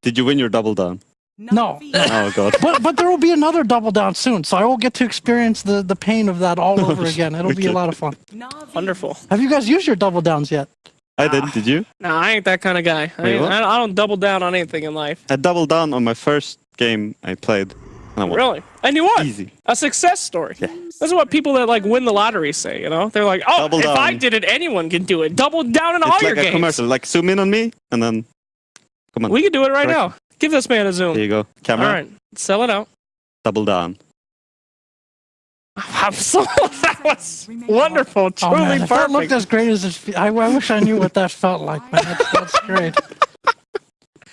Did you win your double down? No. Oh god. But there will be another double down soon, so I will get to experience the pain of that all over again. It'll be a lot of fun. Wonderful. Have you guys used your double downs yet? I did. Did you? No, I ain't that kind of guy. Wait, what? I don't double down on anything in life. I doubled down on my first game I played. And I won. Really? And you won. Easy. A success story. Yeah. This is what people that like win the lottery say, you know? They're like, oh, Double if down. I did it, anyone can do it. Double down in all It's your like a games. commercial. Like zoom in on me and then come on. We can do it right Correct. now. Give this man a zoom. There you go. Camera. All right. Sell it out. Double down. That was wonderful. Oh, Truly man, if that looked perfect. as great as it I wish I knew what that felt like, man. That's great.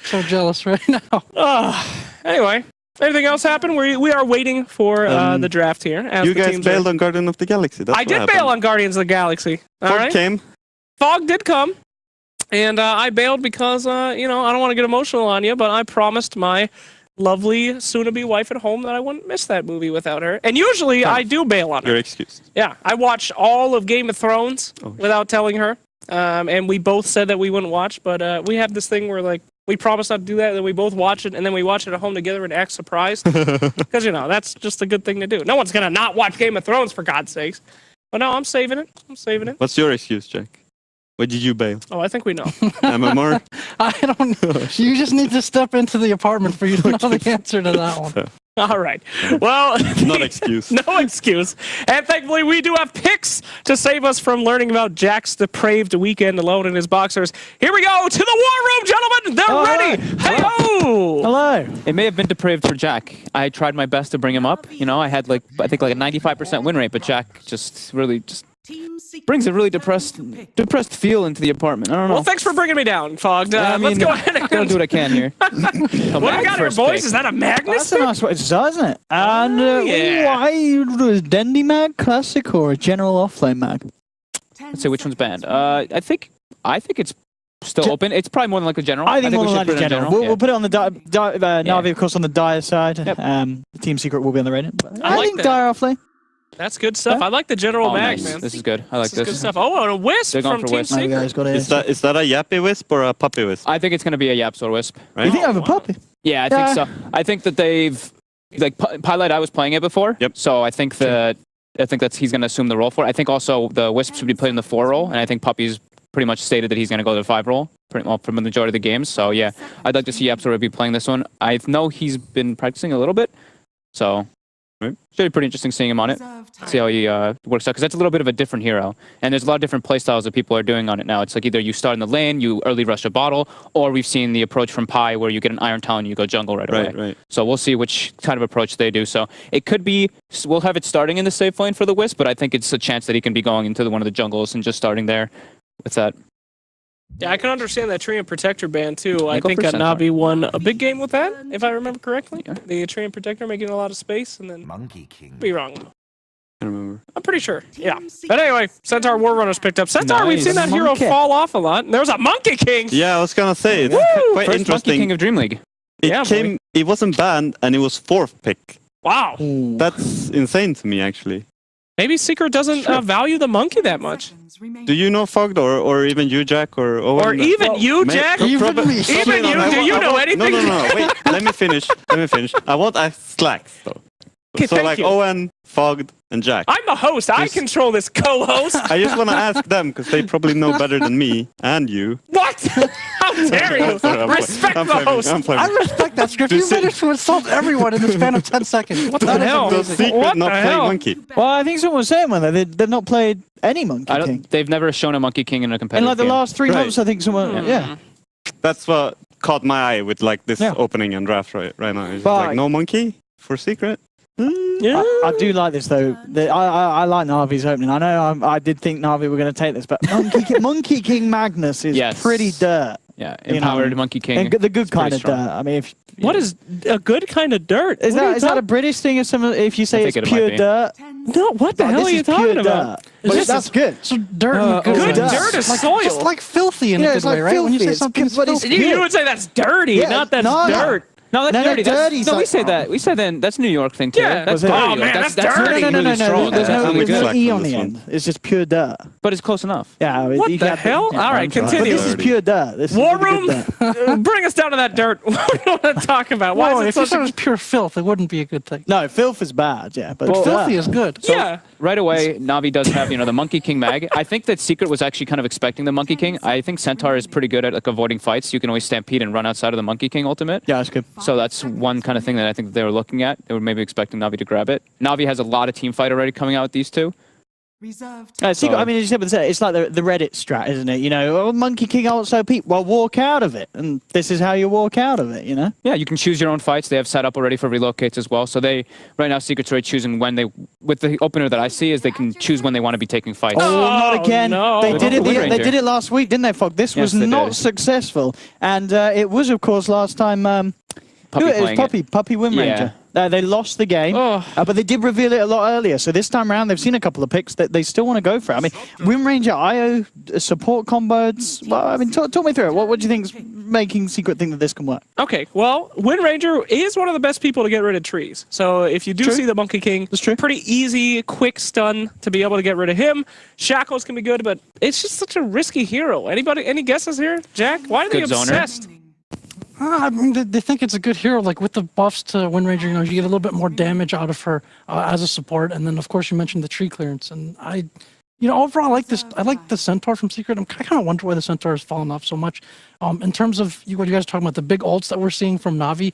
So jealous right now. Anyway, anything else happen? We are waiting for the draft here. As You the guys teams bailed are... on Guardian of the Galaxy. That's I what did happened. bail on Guardians of the Galaxy. All Fog right. came. Fog did come. And I bailed because, you know, I don't want to get emotional on you, but I promised my lovely soon-to-be wife at home that I wouldn't miss that movie without her. And usually I do bail on her. Your excuse. Yeah, I watched all of Game of Thrones without telling her. And we both said that we wouldn't watch, but we have this thing where, like, we promise not to do that, then we both watch it, and then we watch it at home together and act surprised. Because, you know, that's just a good thing to do. No one's going to not watch Game of Thrones, for God's sakes. But no, I'm saving it. I'm saving it. What's your excuse, Jack? Why did you bail? Oh, I think we know. MMR? I don't know. You just need to step into the apartment for you to know the answer to that one. All right. Well, Not excuse. no excuse. And thankfully, we do have picks to save us from learning about Jack's depraved weekend alone in his boxers. Here we go to the war room, gentlemen. They're ready. Hey-oh. Hello. It may have been depraved for Jack. I tried my best to bring him up. You know, I had like a 95% win rate, but Jack just really brings a really depressed feel into the apartment. I don't know. Well, thanks for bringing me down, Fogged. Let's go ahead and gotta do what I can here. what do you got here, boys? Is that a Magnus? That's a nice way to start, isn't it? And why is Dendy mag classic or a general offlane mag? Let's see which one's banned. I think it's still open. It's probably more than like a general. I think more we than should likely put it in general. We'll put it on the Navi, of course, on the dire side. Yep. The team secret will be on the Reddit. But I I like think that. dire offlane. That's good stuff. I like the general Oh, mag, nice. man. This is good. I like This is good this. stuff. Oh, and a wisp They're going from for Team wisp. My guys Secret. got it. Is that a yappy wisp or a puppy wisp? I think it's gonna be a Yaps or Wisp. Right? You think I have a puppy? Yeah, I think so. I think that they've like Pilot. I was playing it before. Yep. So I think that's he's gonna assume the role for it. I think also the Wisps would be played in the 4 role, and I think Puppy's pretty much stated that he's gonna go to the 5 role pretty well for the majority of the games. So yeah, I'd like to see Yaps or be playing this one. I know he's been practicing a little bit, so should be pretty interesting seeing him on it. See how he works out, because that's a little bit of a different hero, and there's a lot of different playstyles that people are doing on it now. It's like either you start in the lane, you early rush a bottle, or we've seen the approach from Pi where you get an Iron Talon and you go jungle right away. Right. So we'll see which kind of approach they do. So it could be, we'll have it starting in the safe lane for the Wisp, but I think it's a chance that he can be going into one of the jungles and just starting there with that. Yeah, I can understand that Tree and Protector ban too. I go think for Centaur. Navi won a big game with that, if I remember correctly. Yeah. The Tree and Protector making a lot of space, and then Monkey King. be wrong. I remember. I'm pretty sure. Yeah. But anyway, Centaur War Runners picked up. Centaur, we've Nice. seen that hero Monkey. fall off a lot. And there's a Monkey King. Yeah, I was gonna say it's Woo! quite First interesting. Monkey King of DreamLeague. It wasn't banned and it was 4th pick. Wow. That's insane to me, actually. Maybe Secret doesn't value the monkey that much. Do you know Fogged or even you, Jack, or Owen? Or even you, Jack. Even me. Even you. Do you know anything? No. Wait, let me finish. I want ask Slacks though. Okay, So thank like you. Owen, Fogged, and Jack. I'm the host. I Just- control this co-host. I just want to ask them because they probably know better than me and you. What? How dare you? Sorry, I'm Respect playing. the host. I'm playing. I respect that script. You managed to insult everyone in the span of 10 seconds. What the hell? Does Secret What not the play hell? Monkey? Well, I think someone was saying one though. They've not played any Monkey King. They've never shown a Monkey King in a In competitive like the game. last 3 Right. months, I think someone. Yeah. That's what caught my eye with like this Yeah. opening and draft right now. It's just But- like no Monkey for Secret. Yeah. I do like this though. I like Navi's opening. I know I did think Navi were going to take this, but Monkey King Magnus is Yes. pretty dirt. Yeah, You empowered know, Monkey King. And the good It's pretty kind of strong. dirt. I mean, if What is a good kind of dirt? is What are you that a British thing? Or something? If you say I it's think it might pure be. dirt, No, what the oh, hell this are you is pure talking about? dirt. But This that's is- good. So dirt in a good Good way. dirt is like, soil. Just like filthy in Yeah, a it's good way, like right? When you filthy, say it's something's good, but it's filthy. You would say that's dirty, Yeah, not that's no, no. dirt. No, that's No, dirty. dirty's No, we like- say that. We said then that's New York thing too. Yeah. That's Was it? dirty. Oh, man, that's that's dirty. really No. strong. There's I'm no exact E on on this the one. end. It's just pure dirt. But it's close enough. Yeah. What you the got hell? yeah. All right, I'm trying. But continue. this is pure dirt. This War is really room, good dirt. bring us down to that dirt. What do you want to talk about? Why Whoa, is it if you such said it a... was pure filth, it wouldn't be a good thing. No, filth is bad. Yeah, but But dirt. filthy is good. Yeah. Right away, Navi does have, the Monkey King mag. I think that Secret was actually kind of expecting the Monkey King. I think Centaur is pretty good at like avoiding fights. You can always stampede and run outside of the Monkey King ultimate. Yeah, that's good. So that's one kind of thing that I think that they were looking at. They were maybe expecting Navi to grab it. Navi has a lot of team fight already coming out with these two. Secret, I mean, as you said, it's like the Reddit strat, isn't it? Oh, Monkey King also peak. Well, walk out of it, and this is how you walk out of it. Yeah, you can choose your own fights. They have set up already for relocates as well. So right now, Secret's already choosing when with the opener that I see is they can choose when they want to be taking fights. Oh, not again! no. They With did it. Wind They Ranger. did it last week, didn't they, Fog? This Yes, was they not did. successful, and it was, of course, last time. Puppy It was playing it. Puppy Wind Ranger. They lost the game, Oh. but they did reveal it a lot earlier. So this time around, they've seen a couple of picks that they still want to go for it. I mean, Wind Ranger IO support combos. Well, I mean, talk me through it. What do you think's making Secret think that this can work? Okay, well, Wind Ranger is one of the best people to get rid of trees. So if you do True. see the Monkey King, That's true. pretty easy, quick stun to be able to get rid of him. Shackles can be good, but it's just such a risky hero. Any guesses here, Jack? Why are they Good zoner. obsessed? I mean, they think it's a good hero. Like with the buffs to Wind Ranger, you get a little bit more damage out of her as a support. And then, of course, you mentioned the tree clearance. And overall, I like this. I like the Centaur from Secret. I kind of wonder why the Centaur has fallen off so much. In terms of what you guys are talking about, the big ults that we're seeing from Navi,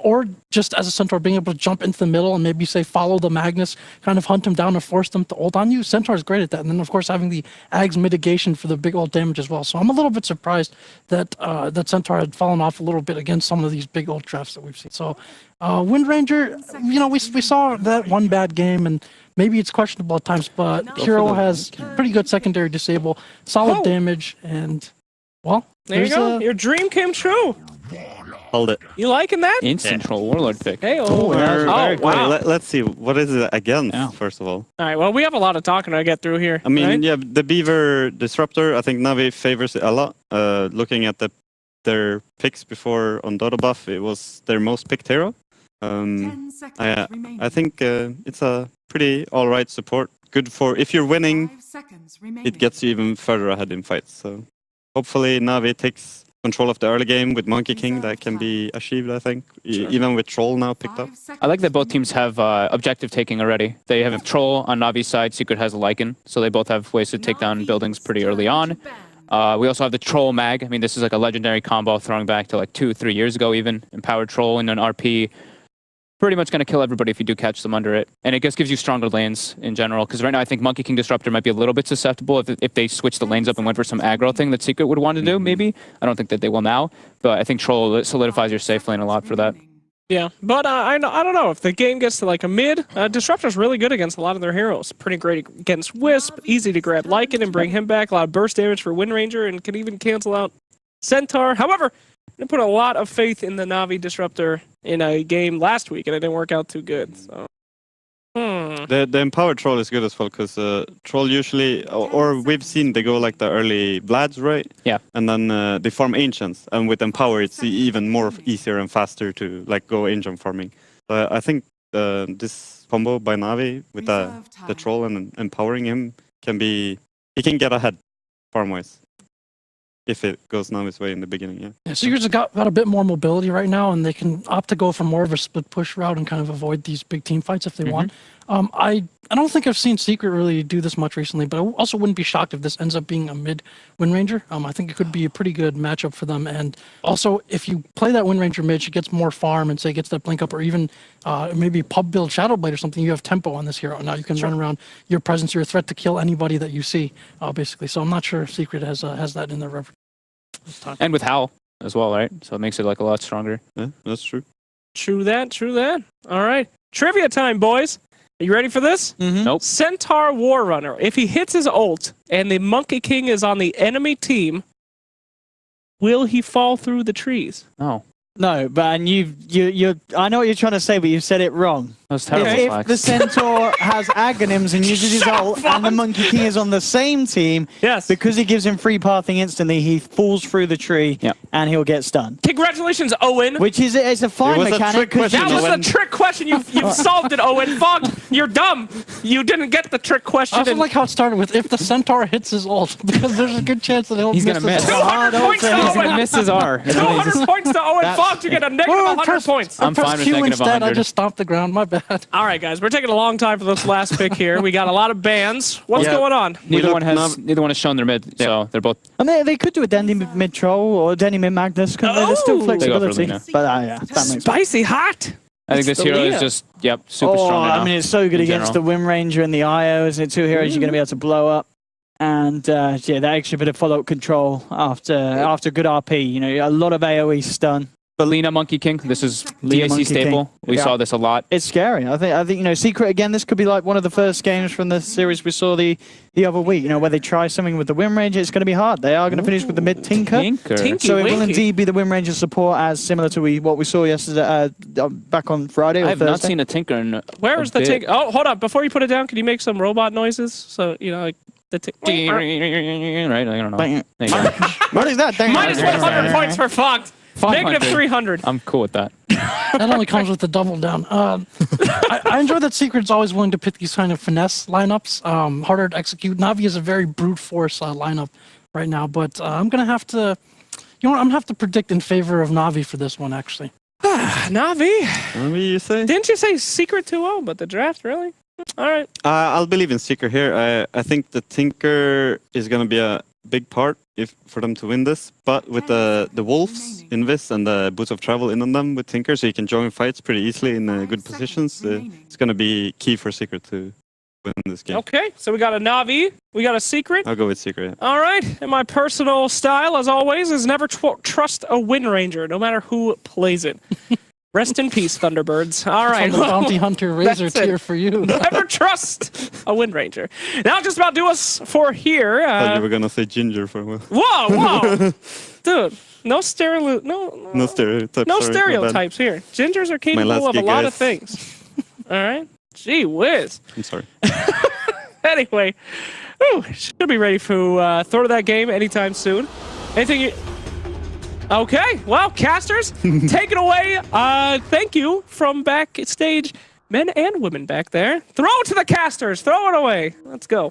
or just as a Centaur being able to jump into the middle and maybe say follow the Magnus, kind of hunt him down and force them to ult on you. Centaur is great at that. And then, of course, having the Ag's mitigation for the big ult damage as well. So I'm a little bit surprised that that Centaur had fallen off a little bit against some of these big ult drafts that we've seen. So Wind Ranger, we saw that one bad game and maybe it's questionable at times, but Hero has pretty good secondary disable, solid damage, and well, There you go. Your dream came true. Hold it. You liking that? Instant troll warlord pick. Hey, Very wow. Wait, let's see. What is it again, Yeah. first of all? All right, well, we have a lot of talking to get through here. I mean, right? yeah, the Beaver Disruptor, I think Navi favors it a lot. Looking at their picks before on Dota Buff, it was their most picked hero. I think it's a pretty alright support. Good for if you're winning, it gets you even further ahead in fights. So hopefully Navi takes control of the early game with Monkey King. That can be achieved, I think. Even with Troll now picked up. I like that both teams have objective taking already. They have Troll on Navi's side, Secret has Lycan, so they both have ways to take down buildings pretty early on. We also have the Troll Mag. I mean, this is like a legendary combo throwing back to like 2-3 years ago even. Empowered Troll in an RP. Pretty much going to kill everybody if you do catch them under it. And it just gives you stronger lanes in general. Because right now I think Monkey King Disruptor might be a little bit susceptible if they switch the lanes up and went for some aggro thing that Secret would want to do, maybe. I don't think that they will now. But I think Troll solidifies your safe lane a lot for that. Yeah, but I don't know. If the game gets to like a mid, Disruptor's really good against a lot of their heroes. Pretty great against Wisp, easy to grab Lycan and bring him back. A lot of burst damage for Wind Ranger and can even cancel out Centaur. However, I put a lot of faith in the Navi Disruptor in a game last week, and it didn't work out too good. So, The Empowered Troll is good as well, because Troll usually, or we've seen they go like the early Vlads, right? Yeah. And then they farm Ancients, and with Empower it's even more easier and faster to like go Ancient farming. So I think this combo by Navi with the Troll and empowering him he can get ahead farm-wise. If it goes Navi's way in the beginning, yeah. Yeah, Secret's got a bit more mobility right now, and they can opt to go for more of a split push route and kind of avoid these big team fights if they want. I don't think I've seen Secret really do this much recently, but I also wouldn't be shocked if this ends up being a mid Wind Ranger. I think it could be a pretty good matchup for them. And also, if you play that Wind Ranger mid, she gets more farm and say gets that blink up, or even maybe pub build Shadow Blade or something. You have tempo on this hero. Now you can run around your presence. You're a threat to kill anybody that you see, basically. So I'm not sure if Secret has that in their repertoire. And with Howl as well, right? So it makes it like a lot stronger. Yeah, that's true. true that. All right. Trivia time, boys. Are you ready for this? Nope. Centaur Warrunner. If he hits his ult and the Monkey King is on the enemy team, will he fall through the trees? Oh. No, but and you I know what you're trying to say, but you said it wrong. was terrible. If Flax. the Centaur has Aghanims and uses his ult, and the Monkey King is on the same team, Yes. because he gives him free pathing instantly, he falls through the tree Yep. and he'll get stunned. Congratulations, Owen. Which is it's a fine was a mechanic. trick 'cause question, That was Owen. the trick question. You've solved it, Owen. Fuck, you're dumb. You didn't get the trick question. I also and- like how it started with if the Centaur hits his ult, because there's a good chance that he'll He's miss gonna his miss. ult. 200 points to He's gonna Owen. miss his R. 200 points to Owen Fox. You get a negative Well, 100 points. I'm pressed fine with Q negative instead. I 100. just stomped the ground. My bad. All right, guys, we're taking a long time for this last pick here. We got a lot of bans. What's Yeah. going on? Neither look one has shown their mid, so they're both. And they could do a Dandy mid troll or Dandy mid Magnus. There's still Oh. flexibility. They go for But yeah, that makes sense. Spicy hot. I think this the hero Leah. is just super Oh, strong. I mean, it's so good in against general. the Wind Ranger and the IO, isn't it? Two heroes you're going to be able to blow up. And yeah, that extra bit of follow-up control after good RP. You know, a lot of AoE stun. Lena Monkey King. This is Lena DAC Monkey staple. King. We Yeah. saw this a lot. It's scary. I think you know, Secret again. This could be like one of the first games from the series we saw the other week. You know, where they try something with the Wind Ranger. It's going to be hard. They are going to finish with the mid Tinker. Tinky So it will winky. indeed be the Wind Ranger support, as similar to what we saw yesterday, back on Friday or I have Thursday. not seen a Tinker in Where a is the bit. tick? Oh, hold up. Before you put it down, can you make some robot noises? So, you know, like the tick. Right? I don't know. Bang. There you go. What is that? Dang. Minus 100 points for fucked. 500. Negative 300. I'm cool with that. That only comes with the double down. I enjoy that Secret's always willing to pick these kind of finesse lineups, harder to execute. Navi is a very brute force lineup right now, but I'm gonna have to, you know what? I'm gonna have to predict in favor of Navi for this one, actually. Navi. What do you say? Didn't you say Secret 2-0, but the draft, really? All right. I'll believe in Seeker here. I think the Tinker is going to be a big part for them to win this. But with the Wolves in this and the Boots of Travel in on them with Tinker, so you can join fights pretty easily in good positions, it's going to be key for Secret to win this game. Okay, so we got a Navi. We got a Secret. I'll go with Secret. Yeah. All right. And my personal style, as always, is never trust a Wind Ranger, no matter who plays it. Rest in peace, Thunderbirds. All right. From the Bounty Hunter Razor That's it. tier for you. Never trust a Wind Ranger. That'll just about do us for here. I thought you were going to say Ginger for a while. Whoa. Dude, no stereotypes. No stereotypes. No sorry, my bad. stereotypes here. Gingers are capable last of a gig, lot of guys. things. All right. Gee whiz. I'm sorry. Anyway, whew, should be ready for throw to that game anytime soon. Anything you... Okay, well, casters, take it away. Thank you from backstage, men and women back there. Throw it to the casters. Throw it away. Let's go.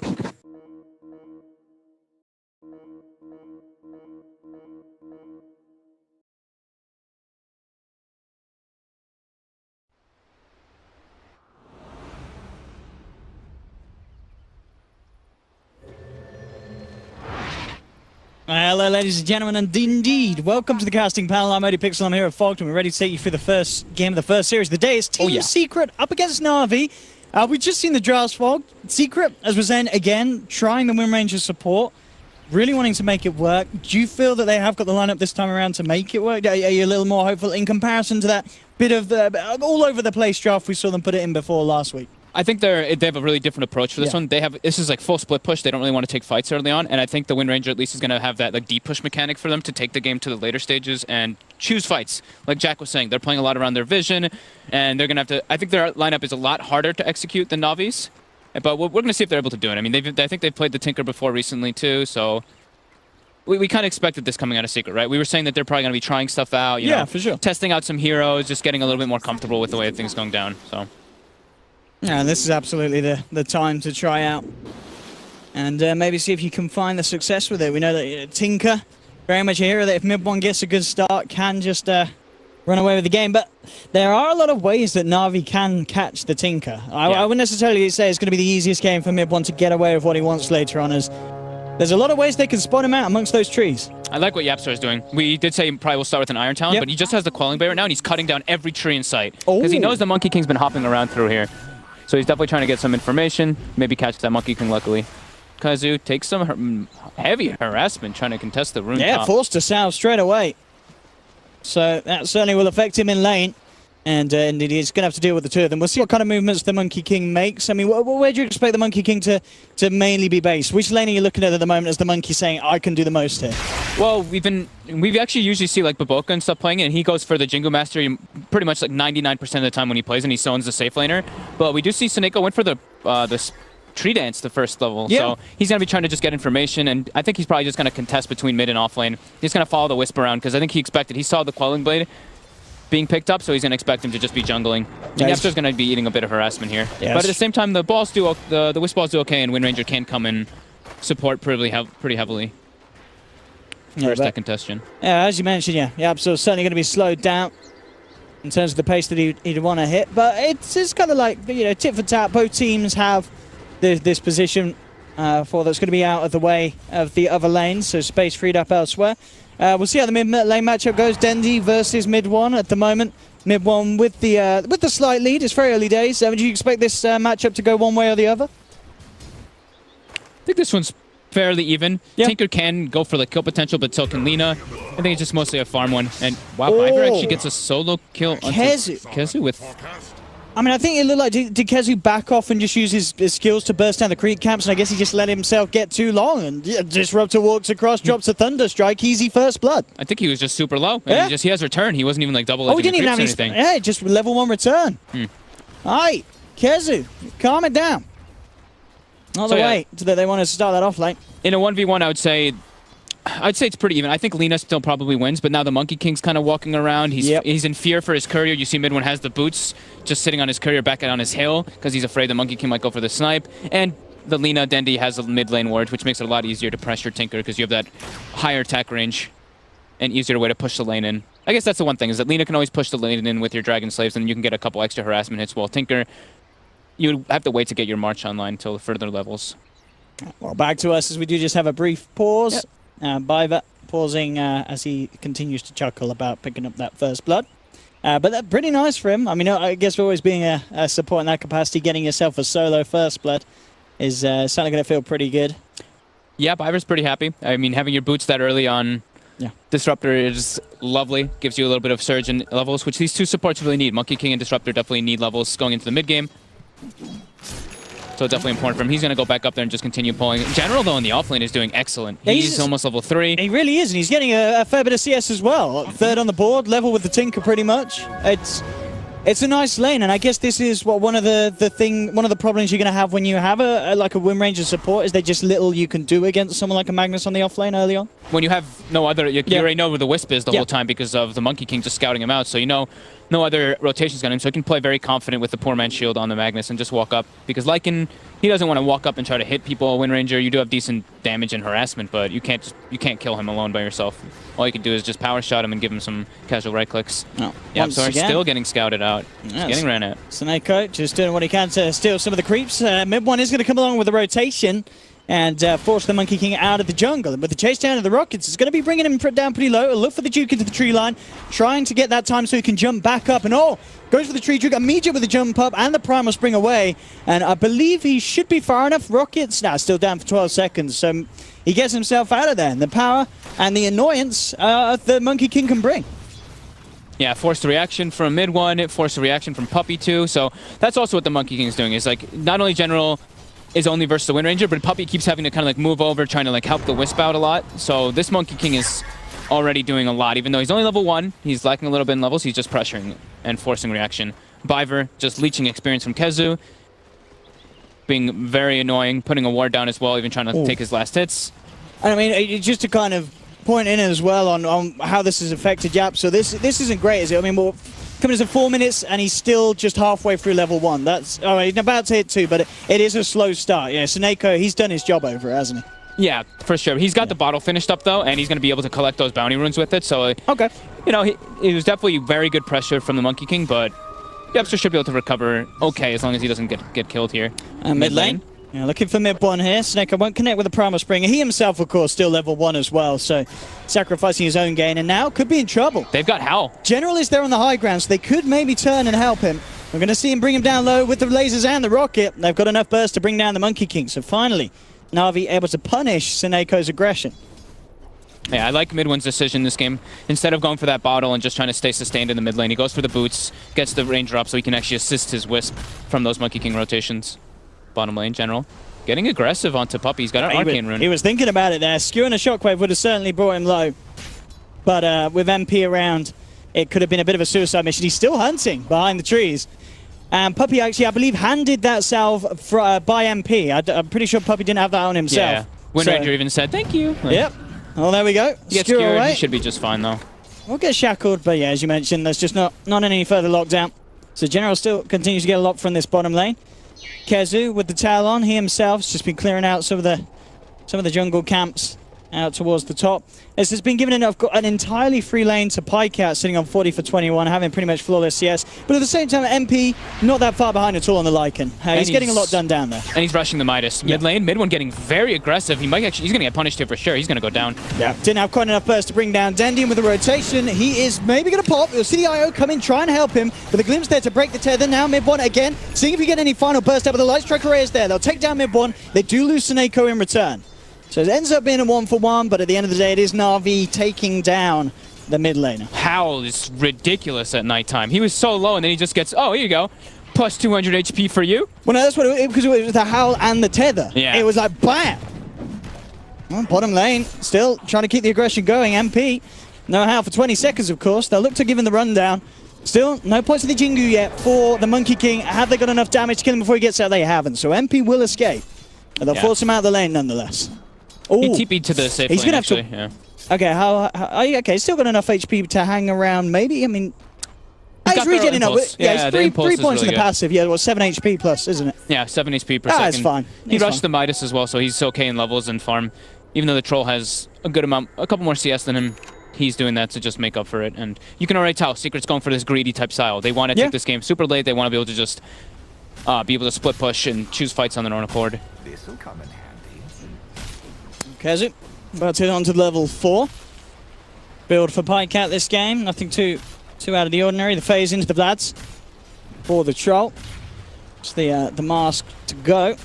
Hello, ladies and gentlemen, and indeed, welcome to the casting panel. I'm Odie Pixel. I'm here at Fogg, and we're ready to take you through the first game of the first series of the day. It's Team Secret up against Navi. We've just seen the drafts, Fogg. Secret, as we're saying, again, trying the Wind Ranger support, really wanting to make it work. Do you feel that they have got the lineup this time around to make it work? Are you a little more hopeful in comparison to that bit of all over the place draft we saw them put it in before last week? I think they have a really different approach for this one. This is like full split push. They don't really want to take fights early on, and I think the Wind Ranger at least is going to have that like deep push mechanic for them to take the game to the later stages and choose fights. Like Jack was saying, they're playing a lot around their vision, and they're going to have to. I think their lineup is a lot harder to execute than Navi's, but we're going to see if they're able to do it. I mean, I think they've played the Tinker before recently too, so. We kind of expected this coming out of Secret, right? We were saying that they're probably going to be trying stuff out, you know, for sure. testing out some heroes, just getting a little bit more comfortable with the way things going down. So. Yeah, this is absolutely the time to try out and maybe see if you can find the success with it. We know that Tinker, very much a hero that if mid-one gets a good start, can just run away with the game. But there are a lot of ways that Navi can catch the Tinker. I wouldn't necessarily say it's going to be the easiest game for mid-one to get away with what he wants later on, as there's a lot of ways they can spot him out amongst those trees. I like what Yapstar is doing. We did say he probably will start with an Iron Talon, but he just has the Quelling Bay right now, and he's cutting down every tree in sight. Because he knows the Monkey King's been hopping around through here. So he's definitely trying to get some information, maybe catch that Monkey King luckily. Kazu takes some heavy harassment trying to contest the rune top. Forced to salve straight away. So that certainly will affect him in lane. And he's going to have to deal with the two of them. We'll see what kind of movements the Monkey King makes. I mean, where do you expect the Monkey King to mainly be based? Which lane are you looking at the moment as the Monkey saying, I can do the most here? Well, we actually usually see like bo2 and stuff playing it, and he goes for the Jingle Master pretty much like 99% of the time when he plays, and he zones the safe laner. But we do see Seneko went for the tree dance the first level, so he's going to be trying to just get information, and I think he's probably just going to contest between mid and off lane. He's going to follow the Wisp around, because I think he saw the Quelling Blade being picked up, so he's going to expect him to just be jungling. And Yapster's going to be eating a bit of harassment here. Yes. But at the same time, the Wisp balls do okay, and Wind Ranger can come and support pretty heavily. First that contestation. Yeah, as you mentioned, Yapster certainly going to be slowed down in terms of the pace that he'd want to hit. But it's kind of like, you know, tit for tat. Both teams have this position for that's going to be out of the way of the other lanes, so space freed up elsewhere. We'll see how the mid lane matchup goes. Dendi versus mid one at the moment. Mid one with the slight lead. It's very early days. Would you expect this matchup to go one way or the other? I think this one's fairly even. Yeah. Tinker can go for the kill potential, but so can Lina. I think it's just mostly a farm one. And wow, Ivor actually gets a solo kill onto Kezu with... I mean, I think it looked like, did Kezu back off and just use his skills to burst down the creep camps, and I guess he just let himself get too long, and Disruptor walks across, drops a Thunder Strike, easy first blood. I think he was just super low. And he has return. He wasn't even like double edging he didn't even have anything. Yeah, just level 1 return. Alright, Kezu, calm it down. Not the way that they want to start that off lane. In a 1v1, I'd say it's pretty even. I think Lina still probably wins, but now the Monkey King's kind of walking around. He's in fear for his courier. You see mid one has the boots just sitting on his courier back on his hill because he's afraid the Monkey King might go for the snipe. And the Lina Dendi has a mid lane ward, which makes it a lot easier to pressure Tinker because you have that higher attack range and easier way to push the lane in. I guess that's the one thing, is that Lina can always push the lane in with your Dragon Slaves, and you can get a couple extra harassment hits, while Tinker, you would have to wait to get your March online until further levels. Well, back to us as we do just have a brief pause. Biver pausing as he continues to chuckle about picking up that first blood. But that's pretty nice for him. I mean, I guess always being a support in that capacity, getting yourself a solo first blood is certainly going to feel pretty good. Yeah, Biver's pretty happy. I mean, having your boots that early on Disruptor is lovely. Gives you a little bit of surge in levels, which these two supports really need. Monkey King and Disruptor definitely need levels going into the mid game. So definitely important for him. He's going to go back up there and just continue pulling. In general, though, in the offlane is doing excellent. He's almost level 3. He really is, and he's getting a fair bit of CS as well. Third on the board, level with the Tinker pretty much. It's a nice lane, and I guess this is one of the problems you're going to have when you have a Wind Ranger support, is there just little you can do against someone like a Magnus on the offlane early on. When you have no other, you already know where the Wisp is the whole time because of the Monkey King just scouting him out, so you know no other rotations got him, so he can play very confident with the poor man's shield on the Magnus and just walk up, because Lycan, he doesn't want to walk up and try to hit people. Wind Ranger, you do have decent damage and harassment, but you can't kill him alone by yourself. All you can do is just power shot him and give him some casual right clicks. So still getting scouted out. Just getting ran at. Seneko just doing what he can to steal some of the creeps. Mid one is going to come along with a rotation and force the Monkey King out of the jungle. And with the chase down of the Rockets, it's going to be bringing him down pretty low. Look for the Duke into the tree line, trying to get that time so he can jump back up. And goes for the tree Duke, immediate with the jump up and the Primal Spring away. And I believe he should be far enough. Rockets, still down for 12 seconds. So he gets himself out of there. And the power and the annoyance the Monkey King can bring. Yeah, forced a reaction from mid one, forced a reaction from Puppy 2. So that's also what the Monkey King is doing. Is like not only general is only versus the Wind Ranger, but Puppy keeps having to kind of like move over, trying to like help the Wisp out a lot. So this Monkey King is already doing a lot, even though he's only level 1. He's lacking a little bit in levels. He's just pressuring and forcing reaction. Biver just leeching experience from Kezu, being very annoying, putting a ward down as well, even trying to take his last hits. And I mean, just to kind of point in as well on how this has affected Yap. So this isn't great, is it? I mean, well, coming to 4 minutes and he's still just halfway through level 1. That's all right. He's about to hit 2, but it is a slow start. Yeah, Seneko, he's done his job over it, hasn't he? Yeah, for sure. He's got the bottle finished up though, and he's going to be able to collect those bounty runes with it. So you know, it was definitely very good pressure from the Monkey King, but Yepster should be able to recover okay as long as he doesn't get killed here. Mid lane. Yeah, looking for mid one here. Seneko won't connect with the Primal Spring. He himself, of course, still level 1 as well, so sacrificing his own gain, and now could be in trouble. They've got Howl. General is there on the high ground, so they could maybe turn and help him. We're going to see him bring him down low with the lasers and the rocket. They've got enough burst to bring down the Monkey King, so finally, Navi able to punish Seneko's aggression. Yeah, I like Midwin's decision this game. Instead of going for that bottle and just trying to stay sustained in the mid lane, he goes for the boots, gets the range drop so he can actually assist his Wisp from those Monkey King rotations. Bottom lane, General. Getting aggressive onto Puppy. He's got an Arcane Rune. He was thinking about it there. Skewing a Shockwave would have certainly brought him low. But with MP around, it could have been a bit of a suicide mission. He's still hunting behind the trees. And Puppy actually, I believe, handed that salve by MP. I'm pretty sure Puppy didn't have that on himself. Yeah. Windranger even said, thank you. Yep. Well, there we go. He gets Skewer skewered, away. he should be just fine, though. We'll get shackled, but yeah, as you mentioned, there's just not any further lockdown. So General still continues to get a lot from this bottom lane. Kezu with the tail on, he himself's just been clearing out some of the jungle camps out towards the top. This has been given an entirely free lane to Pycat, sitting on 40 for 21, having pretty much flawless CS. But at the same time, MP not that far behind at all on the Lycan. He's getting a lot done down there. And he's rushing the Midas. Mid lane, mid one getting very aggressive. He's going to get punished here for sure. He's going to go down. Yeah, didn't have quite enough burst to bring down Dendian with the rotation. He is maybe going to pop. You'll see the IO come in, try and help him. With a glimpse there to break the tether. Now mid one again, seeing if we get any final burst out. But the Light Strike Array is there. They'll take down mid one. They do lose Seneko in return. So it ends up being a 1-for-1, but at the end of the day, it is Navi taking down the mid laner. Howl is ridiculous at nighttime. He was so low, and then he just gets, oh, here you go. Plus 200 HP for you. Well, no, that's what because it was the Howl and the tether. Yeah. It was like, bam! Well, bottom lane, still trying to keep the aggression going. MP, no Howl for 20 seconds, of course. They'll look to give him the rundown. Still, no points of the Jingu yet for the Monkey King. Have they got enough damage to kill him before he gets out? They haven't. So MP will escape. But they'll force him out of the lane nonetheless. He Ooh. TP'd to the safe He's lane, gonna actually. have Yeah. Okay, okay, still got enough HP to hang around, maybe? I mean, He's he's got the regenerating up. impulse. Yeah, Yeah, he's the impulse three is points really in the good. passive. Yeah, well, 7 HP plus, isn't it? Yeah, 7 HP per Ah, second. it's fine. He It's rushed fine. the Midas as well, so he's okay in levels and farm. Even though the Troll has a good amount, a couple more CS than him, he's doing that to just make up for it. And you can already tell, Secret's going for this greedy type style. They want to take this game super late. They want to be able to just be able to split push and choose fights on their own accord. This'll come in handy. Kezu, about to hit on to level 4. Build for Pycat this game. Nothing too out of the ordinary. The phase into the Vlads for the Troll. It's the mask to go.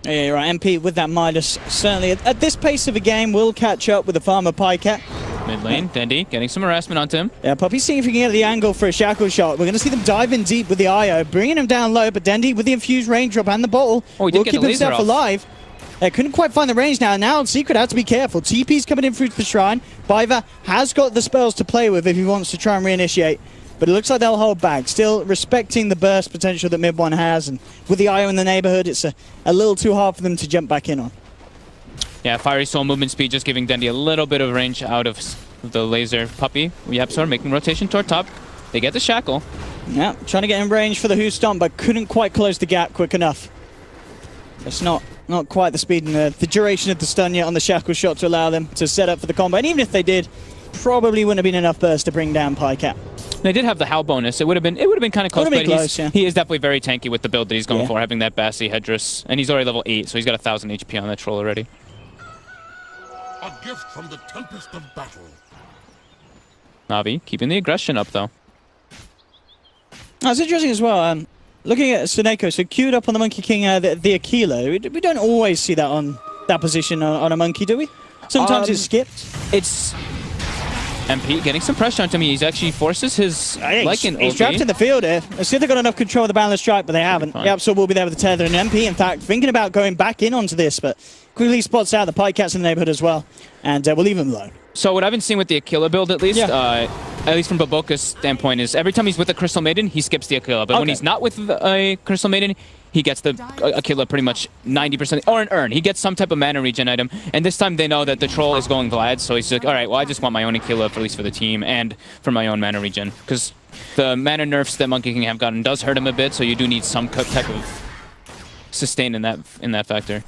Yeah, you're right. MP with that Midas certainly at this pace of a game will catch up with the farmer Pycat. Mid lane, Dendi getting some harassment onto him. Yeah, Puppy's seeing if he can get the angle for a shackle shot. We're going to see them dive in deep with the IO, bringing him down low, but Dendi with the infused raindrop and the bottle will keep himself alive. Couldn't quite find the range now. Now Secret had to be careful. TP's coming in through the shrine. Biva has got the spells to play with if he wants to try and reinitiate. But it looks like they'll hold back. Still respecting the burst potential that mid one has. And with the IO in the neighborhood, it's a little too hard for them to jump back in on. Yeah, Fiery Soul movement speed just giving Dendi a little bit of range out of the laser Puppy. Yapzor making rotation toward top. They get the shackle. Yeah, trying to get in range for the Who Stomp, but couldn't quite close the gap quick enough. It's not quite the speed and the duration of the stun yet on the shackle shot to allow them to set up for the combo. And even if they did, probably wouldn't have been enough burst to bring down Pycat. They did have the Howl bonus. It would have been kind of close, but he is definitely very tanky with the build that he's going for, having that Bassy Headdress. And he's already level 8, so he's got 1,000 HP on that Troll already. A gift from the Tempest of Battle. Navi keeping the aggression up, though. Oh, it's interesting as well. Looking at Seneko, so queued up on the Monkey King, the Aquila. We don't always see that on that position on a Monkey, do we? Sometimes it's skipped. It's MP getting some pressure onto me. He's actually forces his He's trapped in the field here. Let's see if they've got enough control of the balance strike, but they haven't. Yapzor will be there with the tether, and MP, in fact, thinking about going back in onto this, but quickly spots out the Pycats in the neighborhood as well, and we'll leave him alone. So what I've been seeing with the Aquila build, at least from bo2's standpoint, is every time he's with a Crystal Maiden, he skips the Aquila. But when he's not with a Crystal Maiden, he gets the Aquila pretty much 90%, or an Urn. He gets some type of mana regen item. And this time they know that the Troll is going Vlad, so he's like, all right, well, I just want my own Aquila, at least for the team, and for my own mana regen. Because the mana nerfs that Monkey King have gotten does hurt him a bit, so you do need some type of sustain in that factor.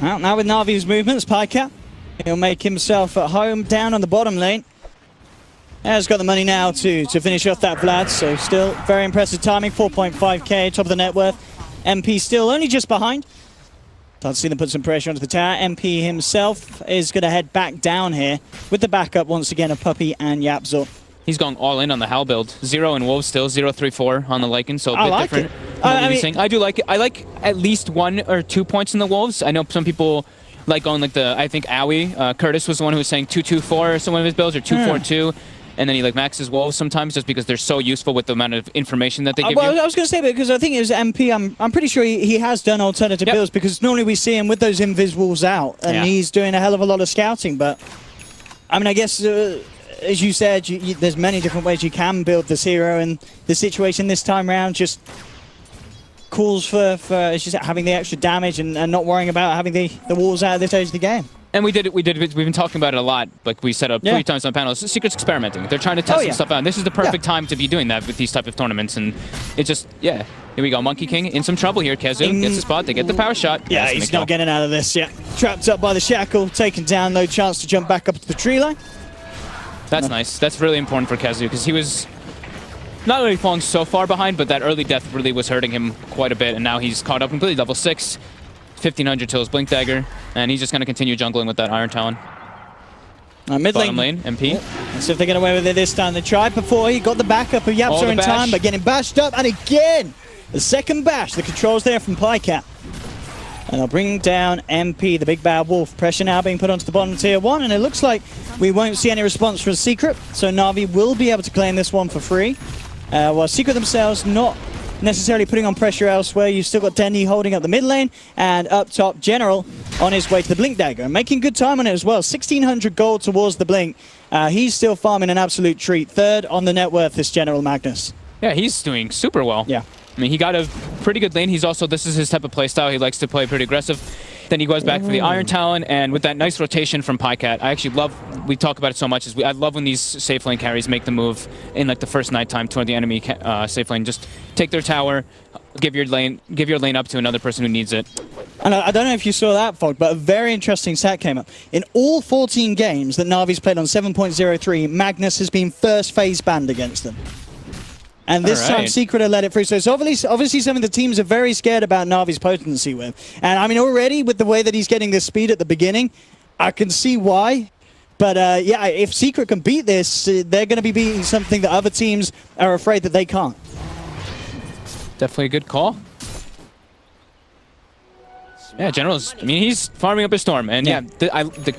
Well, now with Navi's movements, Pycat, he'll make himself at home down on the bottom lane. Has got the money now to finish off that Vlad, so still very impressive timing. 4.5k, top of the net worth. MP still only just behind. Start to see them put some pressure onto the tower. MP himself is going to head back down here with the backup once again of Puppy and Yapzor. He's going all in on the Howl build. 0 in Wolves still, 0-3-4 on the Lycan, so a bit like different. I mean, I do like it. I like at least 1 or 2 points in the Wolves. I know some people like going like I think Owie, Curtis was the one who was saying 2-2-4 some of his builds, or 2-4-2. And then he like maxes wolves sometimes just because they're so useful with the amount of information that they give well, you. I was going to say, because I think it was MP, I'm pretty sure he has done alternative builds, because normally we see him with those invis wolves out, and he's doing a hell of a lot of scouting. But I mean, I guess as you said, there's many different ways you can build this hero, and the situation this time around just calls for as you said, having the extra damage and not worrying about having the walls out at this stage of the game. And we've been talking about it a lot, like we set up 3 times on panels. Secret's experimenting. They're trying to test some stuff out. And this is the perfect time to be doing that with these type of tournaments. And it's just, here we go. Monkey King in some trouble here. Kezu gets the spot. They get the power shot. Yeah, he's not getting out of this yet. Trapped up by the shackle, taken down, no chance to jump back up to the tree line. That's nice. That's really important for Kezu, because he was not really falling so far behind, but that early death really was hurting him quite a bit. And now he's caught up completely. Level 6. 1500 till his Blink Dagger, and he's just going to continue jungling with that Iron Talon. Mid Bottom lane, MP. Let's see if they get away with it this time. They tried before, he got the backup of Yapsa in time, but getting bashed up, and again, the second bash. The controls there from Pycat. And they'll bring down MP, the big bad wolf. Pressure now being put onto the bottom tier 1, and it looks like we won't see any response from Secret, so Navi will be able to claim this one for free. While Secret themselves not necessarily putting on pressure elsewhere. You've still got Dendy holding up the mid lane, and up top, General on his way to the Blink Dagger, and making good time on it as well. 1,600 gold towards the Blink. He's still farming an absolute treat. Third on the net worth, this General Magnus. Yeah, he's doing super well. Yeah. I mean, he got a pretty good lane. He's also, this is his type of playstyle. He likes to play pretty aggressive. Then he goes back for the Iron Talon, and with that nice rotation from Pycat, I actually love, we talk about it so much, I love when these safe lane carries make the move in like the first nighttime toward the enemy safe lane. Just take their tower, give your lane up to another person who needs it. And I don't know if you saw that, Fog, but a very interesting stat came up. In all 14 games that Navi's played on 7.03, Magnus has been first phase banned against them. And this time, Secret have let it through. So it's obviously something the teams are very scared about Navi's potency with. And I mean, already with the way that he's getting this speed at the beginning, I can see why. But yeah, if Secret can beat this, they're going to be beating something that other teams are afraid that they can't. Definitely a good call. Yeah, General's, I mean, he's farming up a storm, and yeah, the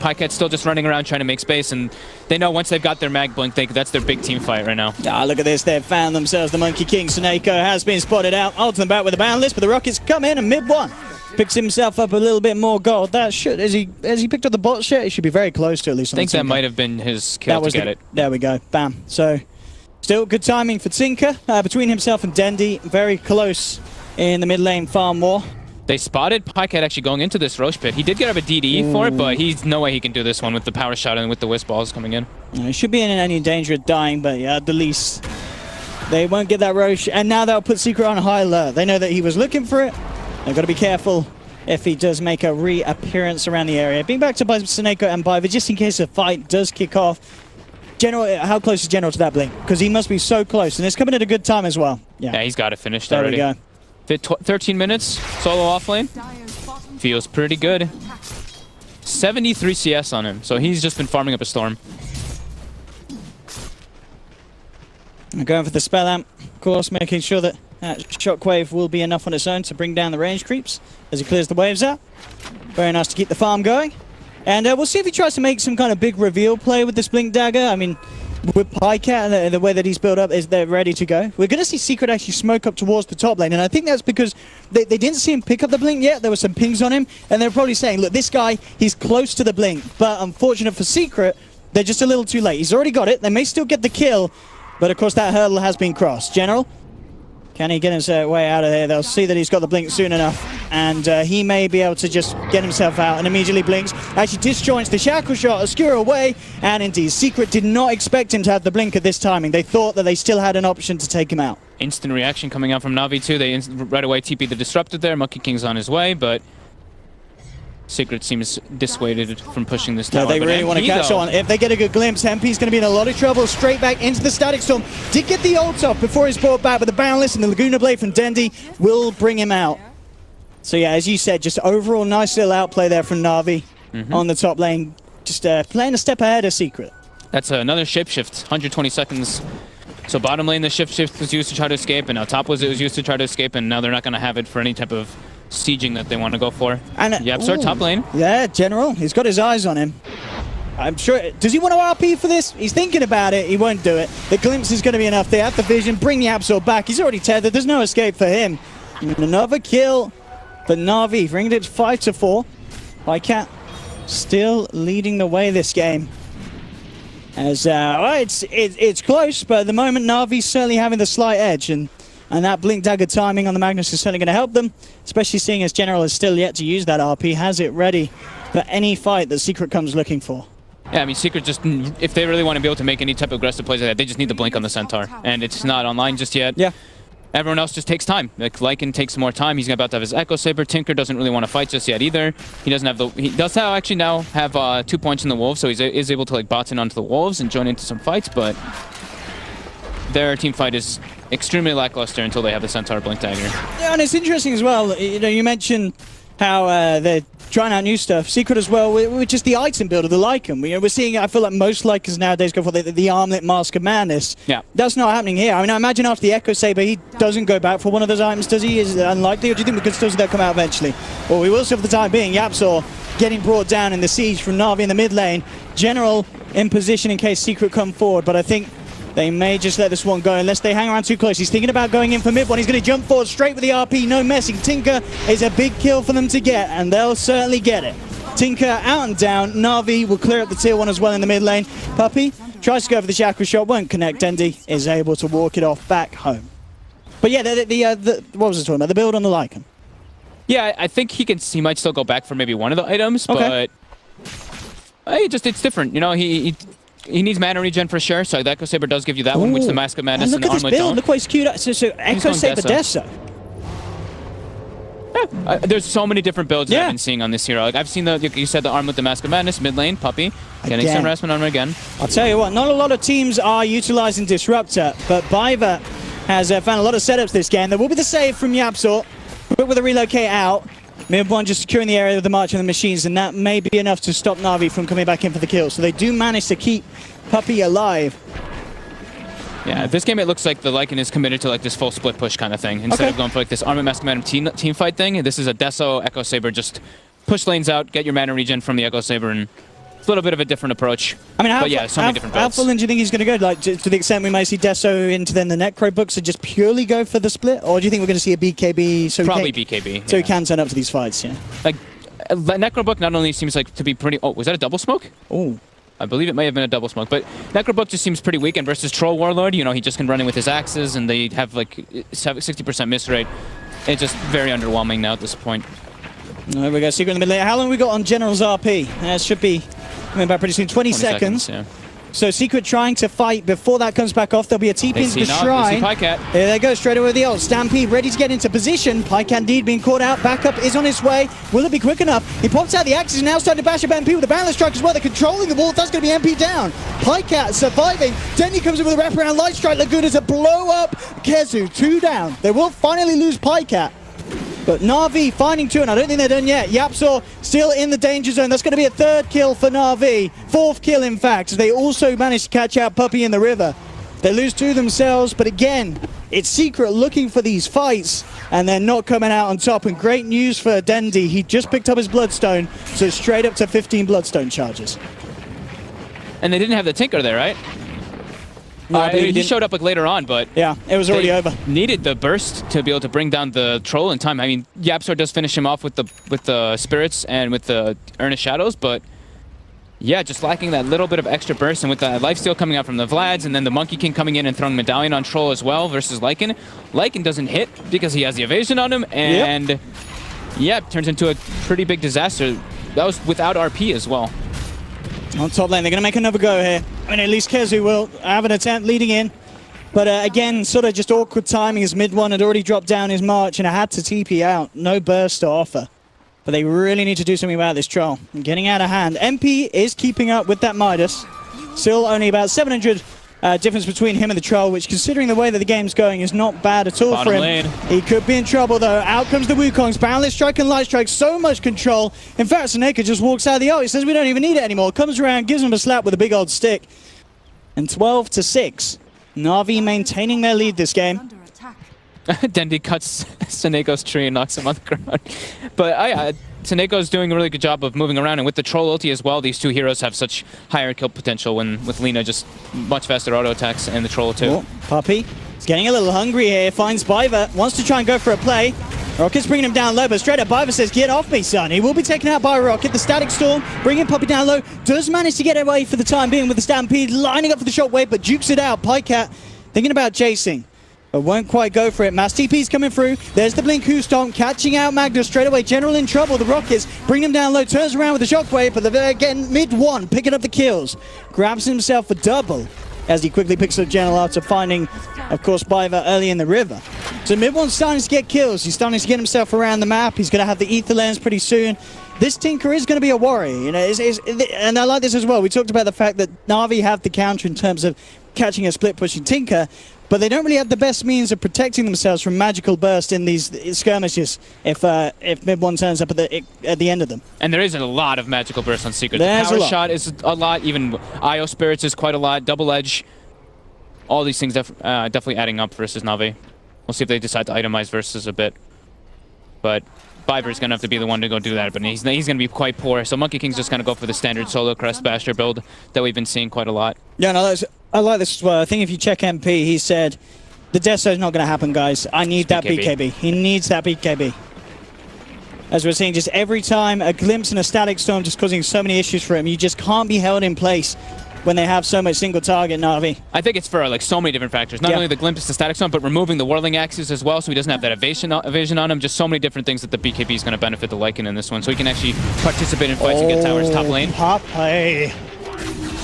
Pycat's still just running around trying to make space, and they know once they've got their mag blink, that's their big team fight right now. Ah, look at this, they've found themselves the Monkey King. Suneko has been spotted out, ults them back with a boundless, but the Rockets come in and mid-1. Picks himself up a little bit more gold. That should, as he picked up the bot shit, he should be very close to at least. I think that might have been his kill to get it. There we go, bam. So, still good timing for Tinker. Between himself and Dendy, very close in the mid lane farm war. They spotted Pycat actually going into this Roche pit. He did get up a DDE for it, but he's no way he can do this one with the power shot and with the wisp balls coming in. He should be in any danger of dying, but yeah, at the least they won't get that Roche. And now they'll put Secret on high alert. They know that he was looking for it. They've got to be careful if he does make a reappearance around the area. Being backed up by Suneko and Biver, just in case a fight does kick off. General, how close is General to that blink? Because he must be so close, and it's coming at a good time as well. Yeah, he's got it finished there already. There we go. 13 minutes, solo off lane. Feels pretty good. 73 CS on him, so he's just been farming up a storm. I'm going for the spell amp, of course, making sure that that shockwave will be enough on its own to bring down the range creeps as he clears the waves out. Very nice to keep the farm going. And we'll see if he tries to make some kind of big reveal play with this Blink Dagger. I mean, with Pycat, the way that he's built up, is they're ready to go. We're going to see Secret actually smoke up towards the top lane, and I think that's because they didn't see him pick up the Blink yet. There were some pings on him, and they're probably saying, look, this guy, he's close to the Blink, but unfortunate for Secret, they're just a little too late. He's already got it. They may still get the kill, but of course that hurdle has been crossed. General, can he get his way out of here? They'll see that he's got the blink soon enough, and he may be able to just get himself out, and immediately blinks. Actually disjoints the shackle shot, a skewer away, and indeed, Secret did not expect him to have the blink at this timing. They thought that they still had an option to take him out. Instant reaction coming out from Navi too. They right away TP the Disrupted there. Monkey King's on his way, but Secret seems dissuaded from pushing this tower. No, they really want to catch on. If they get a good glimpse, MP's going to be in a lot of trouble. Straight back into the Static Storm. Did get the ult off before he's brought back, but the Boundless and the Laguna Blade from Dendy will bring him out. So yeah, as you said, just overall nice little outplay there from Navi on the top lane. Just playing a step ahead of Secret. That's another shapeshift. 120 seconds So bottom lane, the shift was used to try to escape, and now top was used to try to escape, and now they're not going to have it for any type of sieging that they want to go for. And YapzOr top lane. Yeah, General. He's got his eyes on him. I'm sure. Does he want to RP for this? He's thinking about it. He won't do it. The glimpse is going to be enough. They have the vision. Bring the YapzOr back. He's already tethered. There's no escape for him. And another kill for Navi, bringing it 5-4. Pycat still leading the way this game. As well, it's close, but at the moment Navi's certainly having the slight edge, and that blink dagger timing on the Magnus is certainly going to help them, especially seeing as General is still yet to use that RP, has it ready for any fight that Secret comes looking for. Yeah, I mean, Secret just, if they really want to be able to make any type of aggressive plays like that, they just need the blink on the Centaur, and it's not online just yet. Yeah. Everyone else just takes time. Like, Lycan takes more time. He's about to have his Echo Saber. Tinker doesn't really want to fight just yet either. He doesn't have the... He does actually now have 2 points in the Wolves, so he is able to like bot in onto the Wolves and join into some fights, but their team fight is extremely lackluster until they have the Centaur Blink Dagger. Yeah, and it's interesting as well. You know, you mentioned how they're trying out new stuff. Secret as well, with just the item build of the Lycan. We're seeing, I feel like most Lycans nowadays go for the Armlet Mask of Madness. Yeah. That's not happening here. I mean, I imagine after the Echo Saber, he doesn't go back for one of those items, does he? Is it unlikely, or do you think we could still see that come out eventually? Well, we will see for the time being. YapzOr getting brought down in the siege from Navi in the mid lane. General in position in case Secret come forward, but I think they may just let this one go unless they hang around too close. He's thinking about going in for mid one. He's going to jump forward straight with the RP. No messing. Tinker is a big kill for them to get, and they'll certainly get it. Tinker out and down. Navi will clear up the tier 1 as well in the mid lane. Puppey tries to go for the shackle shot. Won't connect. Dendi is able to walk it off back home. But yeah, what was I talking about? The build on the Lycan. Yeah, I think he might still go back for maybe one of the items, Okay. but it's different. You know, he needs mana regen for sure, so the Echo Saber does give you that one, which the Mask of Madness and the Look at Armlet this build. don't. Look what he's queued up. So Echo Saber Deso. There's so many different builds that Yeah. I've been seeing on this hero. Like I've seen like you said, the Armlet, the Mask of Madness, mid lane, Puppey, getting Again. some harassment on him again. I'll tell you what, not a lot of teams are utilizing Disruptor, but Biver has found a lot of setups this game. There will be the save from YapzOr, but with a relocate out, mid one just securing the area with the March and the Machines, and that may be enough to stop Navi from coming back in for the kill. So they do manage to keep Puppey alive. Yeah, this game it looks like the Lycan is committed to like this full split push kind of thing. Instead of going for like this Armlet Mask of Madness team fight thing, this is a Deso Echo Saber, just push lanes out, get your mana regen from the Echo Saber, and it's a little bit of a different approach. I mean, but yeah, so many different how builds. full in do you think he's going to go? Like to the extent we might see Deso into then the Necro books and just purely go for the split, or do you think we're going to see a BKB? So Probably BKB. So he can turn up to these fights. Yeah. Like Necrobook not only seems like to be pretty. Oh, was that a double smoke? Oh. I believe it may have been a double smoke, but Necrobook just seems pretty weak, and versus Troll Warlord, you know, he just can run in with his axes, and they have like 60% miss rate. It's just very underwhelming now at this point. There we go, Secret in the mid lane. How long have we got on General's RP? It should be coming back pretty soon. 20 seconds. Yeah. So Secret trying to fight before that comes back off. There'll be a TP into the shrine. They see Pycat. There they go, straight away with the ult. Stampede ready to get into position. Pycat indeed being caught out. Backup is on his way. Will it be quick enough? He pops out the axes and now starting to bash up MP with the balance strike as well. They're controlling the wall. That's going to be MP down. Pycat surviving. Denny comes in with a wraparound light strike. Laguna to blow up Kezu. 2 down. They will finally lose Pycat. But Navi finding 2, and I don't think they're done yet. YapzOr still in the danger zone. That's going to be a 3rd kill for Navi. 4th kill, in fact, as they also managed to catch out Puppey in the river. They lose 2 themselves, but again, it's Secret looking for these fights, and they're not coming out on top. And great news for Dendi. He just picked up his Bloodstone, so straight up to 15 Bloodstone charges. And they didn't have the Tinker there, right? No, he showed up like later on, but yeah, it was already over. Needed the burst to be able to bring down the troll in time. I mean, YapzOr does finish him off with the spirits and with the Earnest Shadows, but yeah, just lacking that little bit of extra burst, and with the lifesteal coming out from the Vlads, and then the Monkey King coming in and throwing Medallion on Troll as well versus Lycan. Lycan doesn't hit because he has the evasion on him, and yeah, it turns into a pretty big disaster. That was without RP as well. On top lane, they're going to make another go here. I mean, at least Kezu will have an attempt leading in. But again, sort of just awkward timing as mid one had already dropped down his march and had to TP out. No burst to offer. But they really need to do something about this troll. And getting out of hand. MP is keeping up with that Midas. Still only about 700 difference between him and the troll, which considering the way that the game's going is not bad at all Bottom for him. lane. He could be in trouble though. Out comes the Wukongs. Boundless Strike and Light Strike. So much control. In fact, Seneca just walks out of the ult. He says we don't even need it anymore. Comes around, gives him a slap with a big old stick. And 12-6. Navi maintaining their lead this game. Dendi cuts Seneco's tree and knocks him on the ground. But Seneco's doing a really good job of moving around, and with the troll ulti as well, these two heroes have such higher kill potential when with Lina just much faster auto attacks and the troll too. Oh, Puppey is getting a little hungry here, finds Biver, wants to try and go for a play. Rocket's bringing him down low, but straight up Biver says, get off me, son. He will be taken out by Rocket. The Static Storm, bringing Puppey down low, does manage to get away for the time being with the Stampede, lining up for the shockwave, but jukes it out. Pycat thinking about chasing, but won't quite go for it. Mass TP's coming through. There's the Blink Stomp, catching out Magnus straight away. General in trouble. The Rockets bring him down low, turns around with the shockwave, but they're again mid-one, picking up the kills. Grabs himself a double as he quickly picks up General after finding, of course, Biver early in the river. So mid-one's starting to get kills. He's starting to get himself around the map. He's going to have the Ether Lens pretty soon. This Tinker is going to be a worry, you know, and I like this as well. We talked about the fact that Navi have the counter in terms of catching a split-pushing Tinker, but they don't really have the best means of protecting themselves from magical burst in these skirmishes if mid-one turns up at the end of them. And there is a lot of magical burst on Secret. There's the a power lot. shot is a lot, even Io Spirits is quite a lot, Double Edge. All these things definitely adding up versus Navi. We'll see if they decide to itemize versus a bit. But Biver's going to have to be the one to go do that, but he's going to be quite poor. So Monkey King's just going to go for the standard solo Crest Basher build that we've been seeing quite a lot. Yeah, no, I like this as well. I think if you check MP, he said, the Deso's not going to happen, guys. I need that BKB. He needs that BKB. As we're seeing, just every time a glimpse and a Static Storm just causing so many issues for him. You just can't be held in place when they have so much single target Navi. I think it's for like so many different factors. Not only the glimpse, the Static Storm, but removing the Whirling Axes as well, so he doesn't have that evasion on him. Just so many different things that the BKB is going to benefit the Lycan in this one, so he can actually participate in fights and get towers top lane. Puppey.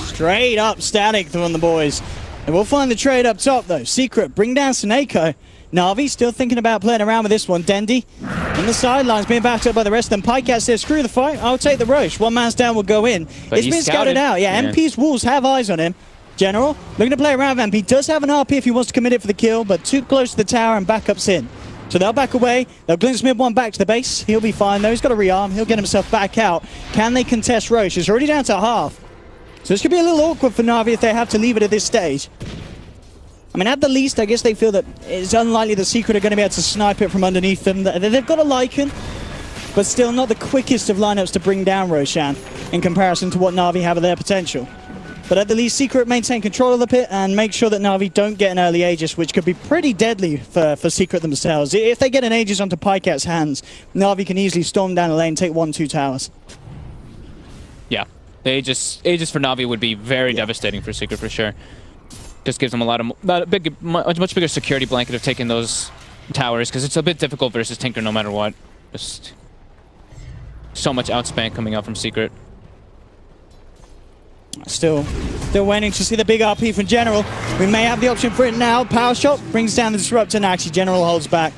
Straight up static from the boys. And we'll find the trade up top though. Secret, bring down Seneko. Navi still thinking about playing around with this one. Dendi in the sidelines, being backed up by the rest of them. Pycat says, screw the fight, I'll take the Roche. One man's down will go in. But It's been scouted out. Yeah, MP's Wolves have eyes on him. General, looking to play around with MP. Does have an RP if he wants to commit it for the kill, but too close to the tower and backups in. So they'll back away. They'll glimpse mid-one back to the base. He'll be fine though. He's got a rearm. He'll get himself back out. Can they contest Roche? It's already down to half. So this could be a little awkward for Navi if they have to leave it at this stage. I mean, at the least, I guess they feel that it's unlikely the Secret are going to be able to snipe it from underneath them. They've got a Lycan, but still not the quickest of lineups to bring down Roshan in comparison to what Navi have of their potential. But at the least, Secret maintain control of the pit and make sure that Navi don't get an early Aegis, which could be pretty deadly for Secret themselves. If they get an Aegis onto Pycat's hands, Navi can easily storm down the lane, take 1-2 towers. Yeah, the Aegis for Navi would be very devastating for Secret for sure. Just gives them a much bigger security blanket of taking those towers, because it's a bit difficult versus Tinker no matter what. Just so much outspan coming out from Secret. Still waiting to see the big RP from General. We may have the option for it now. Power shot brings down the Disruptor, and actually General holds back.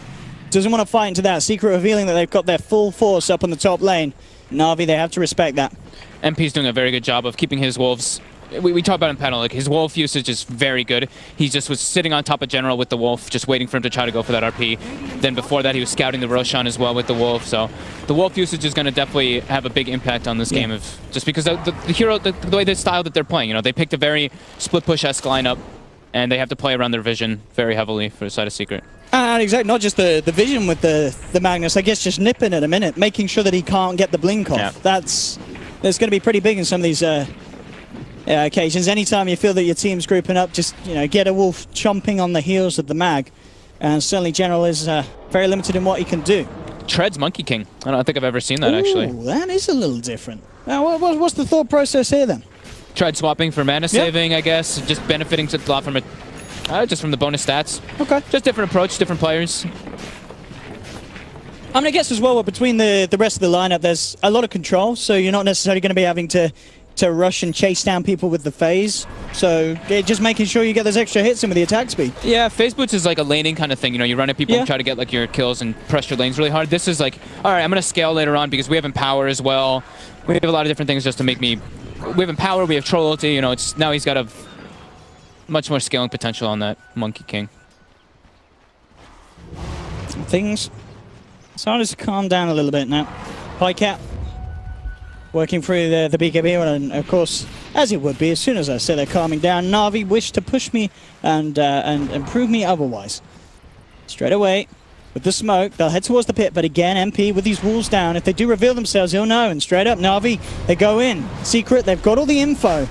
Doesn't want to fight into that. Secret revealing that they've got their full force up on the top lane. Navi, they have to respect that. MP's doing a very good job of keeping his wolves. We talked about in panel, like his wolf usage is very good. He just was sitting on top of General with the wolf, just waiting for him to try to go for that RP. Then before that, he was scouting the Roshan as well with the wolf. So the wolf usage is going to definitely have a big impact on this game, just because the hero, the way the style that they're playing. You know, they picked a very split push-esque lineup, and they have to play around their vision very heavily for the side of Secret. And exactly, not just the vision with the Magnus, I guess just nipping at a minute, making sure that he can't get the blink off. Yeah. That's going to be pretty big in some of these occasions. Anytime you feel that your team's grouping up, just get a wolf chomping on the heels of the mag. And certainly General is very limited in what he can do. Treads Monkey King. I don't think I've ever seen that, actually. That is a little different. Now, what's the thought process here then? Tread swapping for mana saving, I guess. Just benefiting a lot from it. Just from the bonus stats. Okay. Just different approach, different players. I mean, I guess as well, between the rest of the lineup, there's a lot of control, so you're not necessarily going to be having to rush and chase down people with the phase. So just making sure you get those extra hits in with the attack speed. Yeah, phase boots is like a laning kind of thing. You know, you run at people and try to get like your kills and press your lanes really hard. This is like, all right, I'm going to scale later on because we have Empower as well. We have a lot of different things just to make me... We have Empower, we have Troll ulti, you know, now he's got a much more scaling potential on that Monkey King. Things started to calm down a little bit now. Pycat working through the BKB, and of course as it would be. As soon as I say they're calming down, Navi wished to push me and prove me otherwise. Straight away, with the smoke, they'll head towards the pit, but again, MP with these walls down. If they do reveal themselves, he'll know. And straight up, Navi, they go in. Secret, they've got all the info.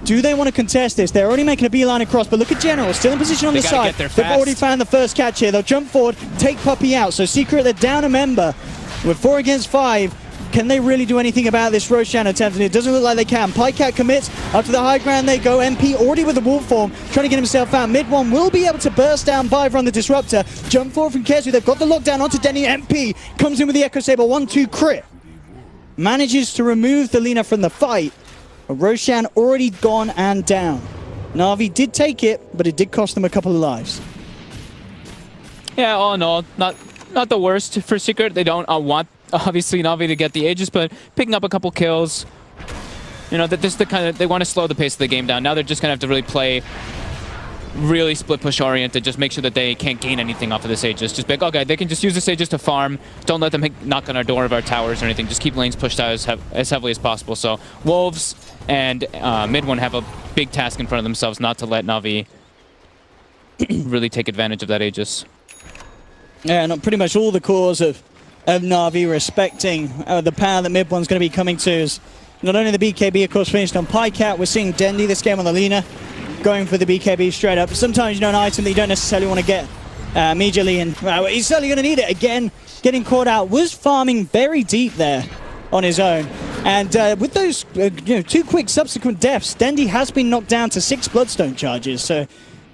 Do they want to contest this? They're already making a beeline across, but look at General, still in position on the side. They've already found the first catch here. They'll jump forward, take Puppey out. So Secret, they're down a member. With 4 against 5, can they really do anything about this Roshan attempt? And it doesn't look like they can. Pycat commits. Up to the high ground they go. MP already with the wolf form, trying to get himself out. Mid one will be able to burst down Viver on the Disruptor. Jump forward from Kezu. They've got the lockdown onto Denny. MP comes in with the Echo Saber. 1-2 crit. Manages to remove the Lina from the fight. Roshan already gone and down. Navi did take it, but it did cost them a couple of lives. Yeah, all in all, not the worst for Secret. They don't want, obviously, Navi to get the Aegis, but picking up a couple kills. You know, this is the kind of, they want to slow the pace of the game down. Now they're just going to have to really play really split push oriented, just make sure that they can't gain anything off of this Aegis. Just be like, okay, they can just use this Aegis to farm. Don't let them knock on our door of our towers or anything. Just keep lanes pushed out as heavily as possible. So Wolves and mid one have a big task in front of themselves, not to let Navi really take advantage of that Aegis. Yeah, and pretty much all the cores of Navi respecting the power that mid one's going to be coming to is not only the BKB, of course, finished on Pycat. We're seeing Dendi this game on the Lina going for the BKB straight up. Sometimes, you know, an item that you don't necessarily want to get immediately, and he's certainly going to need it. Again, getting caught out, was farming very deep there on his own. And with those 2 quick subsequent deaths, Dendi has been knocked down to 6 Bloodstone charges, so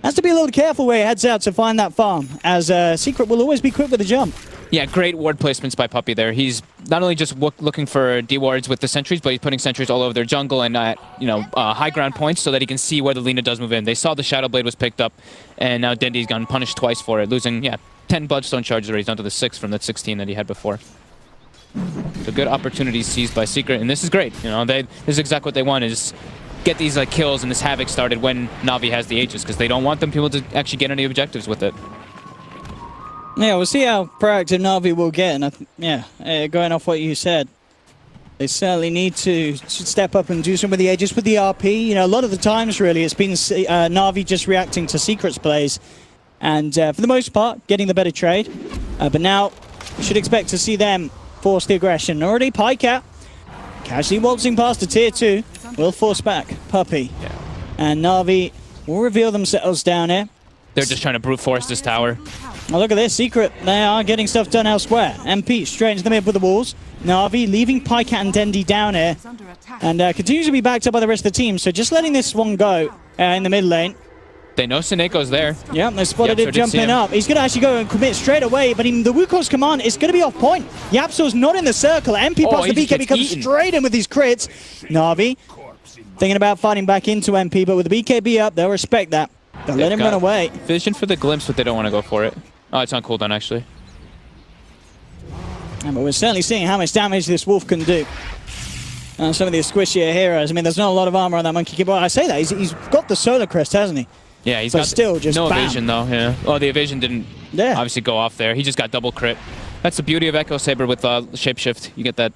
has to be a little careful where he heads out to find that farm, as Secret will always be quick with the jump. Yeah, great ward placements by Puppey there. He's not only just looking for D-wards with the sentries, but he's putting sentries all over their jungle and at high ground points so that he can see where the Lina does move in. They saw the Shadow Blade was picked up, and now Dendi's gotten punished twice for it, losing 10 Bloodstone charges already, down to the 6 from that 16 that he had before. So good opportunities seized by Secret, and this is great. You know, this is exactly what they want, is get these kills and this havoc started when Navi has the Aegis, because they don't want them people to actually get any objectives with it. Yeah, we'll see how proactive Navi will get, and going off what you said, they certainly need to step up and do some with the Aegis, with the RP. You know, a lot of the times, really, it's been Navi just reacting to Secret's plays, and for the most part, getting the better trade. But now, we should expect to see them force the aggression. Already, Pycat, casually waltzing past the tier 2, will force back Puppey. Yeah. And Navi will reveal themselves down here. They're just trying to brute force this tower. Oh, look at this. Secret, they are getting stuff done elsewhere. MP straight into the mid with the walls. Navi leaving Pycat and Dendi down here. And continues to be backed up by the rest of the team. So just letting this one go in the mid lane. They know Sineko's there. Yeah, they spotted him jumping up. He's going to actually go and commit straight away, but in the Wukong's command, it's going to be off point. Yapso's not in the circle. MP past the BKB comes straight in with these crits. Navi thinking about fighting back into MP, but with the BKB up, they'll respect that. They'll let him run away. Vision for the glimpse, but they don't want to go for it. Oh, it's on cooldown, actually. Yeah, but we're certainly seeing how much damage this wolf can do. Some of the squishier heroes. I mean, there's not a lot of armor on that monkey kid. Well, I say that. He's got the solar crest, hasn't he? Yeah, he's but got still just no bam. evasion, though. Yeah. Oh, the evasion didn't obviously go off there. He just got double crit. That's the beauty of Echo Saber with Shapeshift. You get that